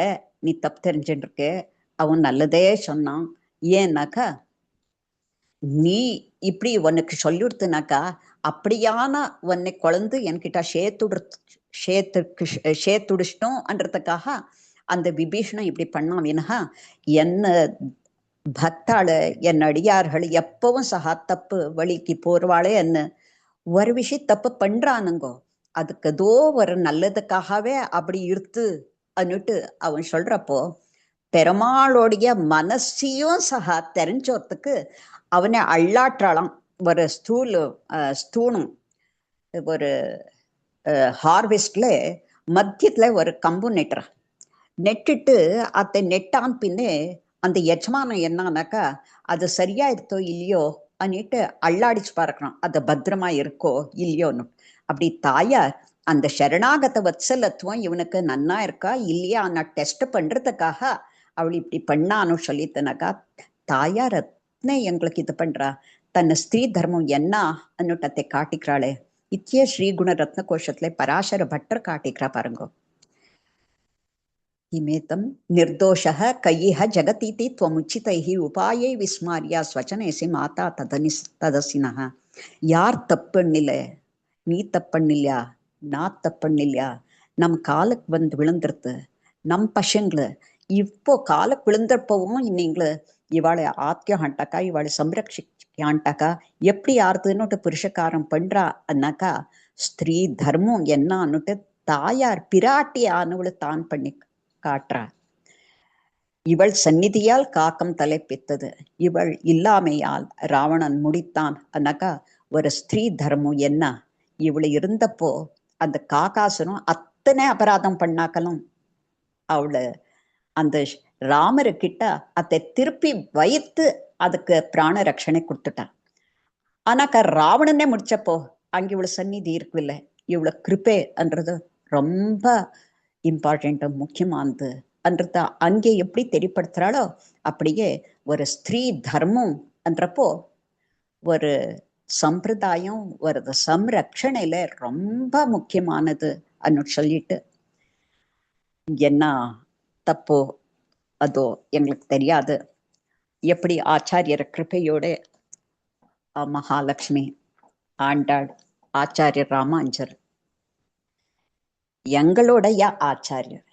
நீ தப்பு தெரிஞ்சுட்டு இருக்க, அவன் நல்லதே சொன்னான். ஏன்னாக்கா நீ இப்படி உனக்கு சொல்லிடுத்துனாக்கா அப்படியான உன்னை குழந்து என்கிட்ட சேர்த்துடிச்சிட்டோம்ன்றதுக்காக அந்த விபீஷணன் இப்படி பண்ணாவினா என்ன பக்தாளு என் அடியார்கள் எப்பவும் சகா தப்பு வழிக்கு போர்வாளே என்ன ஒரு விஷயம் தப்பு பண்றானுங்கோ, அதுக்கு ஏதோ ஒரு நல்லதுக்காகவே அப்படி இருத்து அன்னுட்டு அவன் சொல்றப்போ பெருமாளுடைய மனசையும் சகா தெரிஞ்சோத்துக்கு அவனை அள்ளாற்றாளாம். ஒரு ஸ்தூணும் ஒரு ஹார்வெஸ்ட்ல மத்தியத்துல ஒரு கம்பு நெட்டுட்டு அதை நெட்டான் பின்னே அந்த எஜமானம் என்னன்னாக்கா அது சரியா இருக்கோ இல்லையோ அன்னிட்டு அள்ளாடிச்சு பார்க்கணும், அது பத்திரமா இருக்கோ இல்லையோன்னு. அப்படி தாயார் அந்த சரணாகத வத்சலத்துவம் இவனுக்கு நன்னா இருக்கா இல்லையா நான் டெஸ்ட் பண்றதுக்காக அவள் இப்படி பண்ணான்னு சொல்லித்தனாக்கா தாயார் அத்தனை எங்களுக்கு இது பண்றா, தன்னை ஸ்திரீ தர்மம் என்ன அன்னுட்டத்தை காட்டிக்கிறாளே. இத்திய ஸ்ரீகுண ரத்ன கோஷத்துல பராசர பட்டர் காட்டிக்கிறா பாருங்கோ. இமேதம் நிர்தோஷः கையிஹ ஜகதீதி त्वमुचितैः உபாயை விஸ்மாரியா ஸ்வச்சனேசி மாதா ததசினஹ. யார் தப்புன்னில, நீ தப்பண்ணில்லையா நான் தப்பண்ணில்லையா, நம் காலுக்கு வந்து விழுந்துருது நம் பசங்களு இப்போ காலுக்கு விழுந்தப்பவும் நீங்களு இவாளை ஆத்தியம் ஆண்டாக்கா இவாளை சம்ரட்சிக்காண்டாக்கா எப்படி ஆறுதுன்னுட்டு புருஷக்காரம் பண்றா அண்ணாக்கா ஸ்திரீ தர்மம் என்னன்னுட்டு தாயார் பிராட்டி ஆனவளை தான் பண்ணி காட்டுறா. இவள் சந்நிதியால் காக்கம் தலைப்பித்தது, இவள் இல்லாமையால் ராவணன் முடித்தான் அண்ணாக்கா ஒரு ஸ்திரீ தர்மம் என்ன. இவளை இருந்தப்போ அந்த காகாசுரம் அத்தனை அபராதம் பண்ணாக்கலும் அவளை அந்த ராமருக்கிட்ட அதை திருப்பி வைத்து அதுக்கு பிராண ரட்சணை கொடுத்துட்டான். ஆனாக்கா ராவணனே முடிச்சப்போ அங்க இவ்வளவு சந்நிதி இருக்குல்ல, இவ்வளவு கிருப்பை என்றது ரொம்ப இம்பார்ட்டன்ட் முக்கியமானது என்றத அங்கே எப்படி தெரியப்படுத்துறாளோ அப்படியே ஒரு ஸ்திரீ தர்மம் என்றப்போ ஒரு சம்பிரதாயம் ஒரு சம்ரக்ஷணையில ரொம்ப முக்கியமானது அன்னு சொல்லிட்டு, என்ன தப்போ அதோ எங்களுக்கு தெரியாது. எப்படி ஆச்சாரியர் கிருப்பையோட மகாலட்சுமி, ஆண்டாள், ஆச்சாரியர் ராமாஞ்சர் எங்களுடைய ஆச்சாரியர்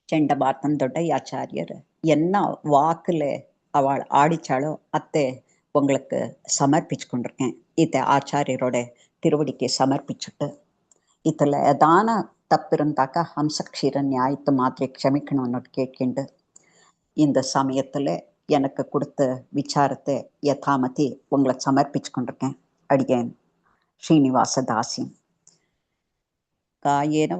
செண்டபாத்தந்தொடை ஆச்சாரியர் என்ன வாக்குல அவள் ஆடிச்சாளோ அத்தை உங்களுக்கு சமர்ப்பிச்சு கொண்டிருக்கேன். இதை ஆச்சாரியரோட திருவடிக்கு சமர்ப்பிச்சுட்டு, இதில் ஏதான தப்பு இருந்தாக்கா ஹம்சக்ஷீர நியாயத்தை மாத்திரை க்ஷமிக்கணும்னு கேட்கிண்டு, இந்த சமயத்தில் எனக்கு கொடுத்த விசாரத்தை யதாமதி உங்களை சமர்ப்பிச்சு கொண்டிருக்கேன். அடியேன் ஸ்ரீனிவாச தாசி. காயேன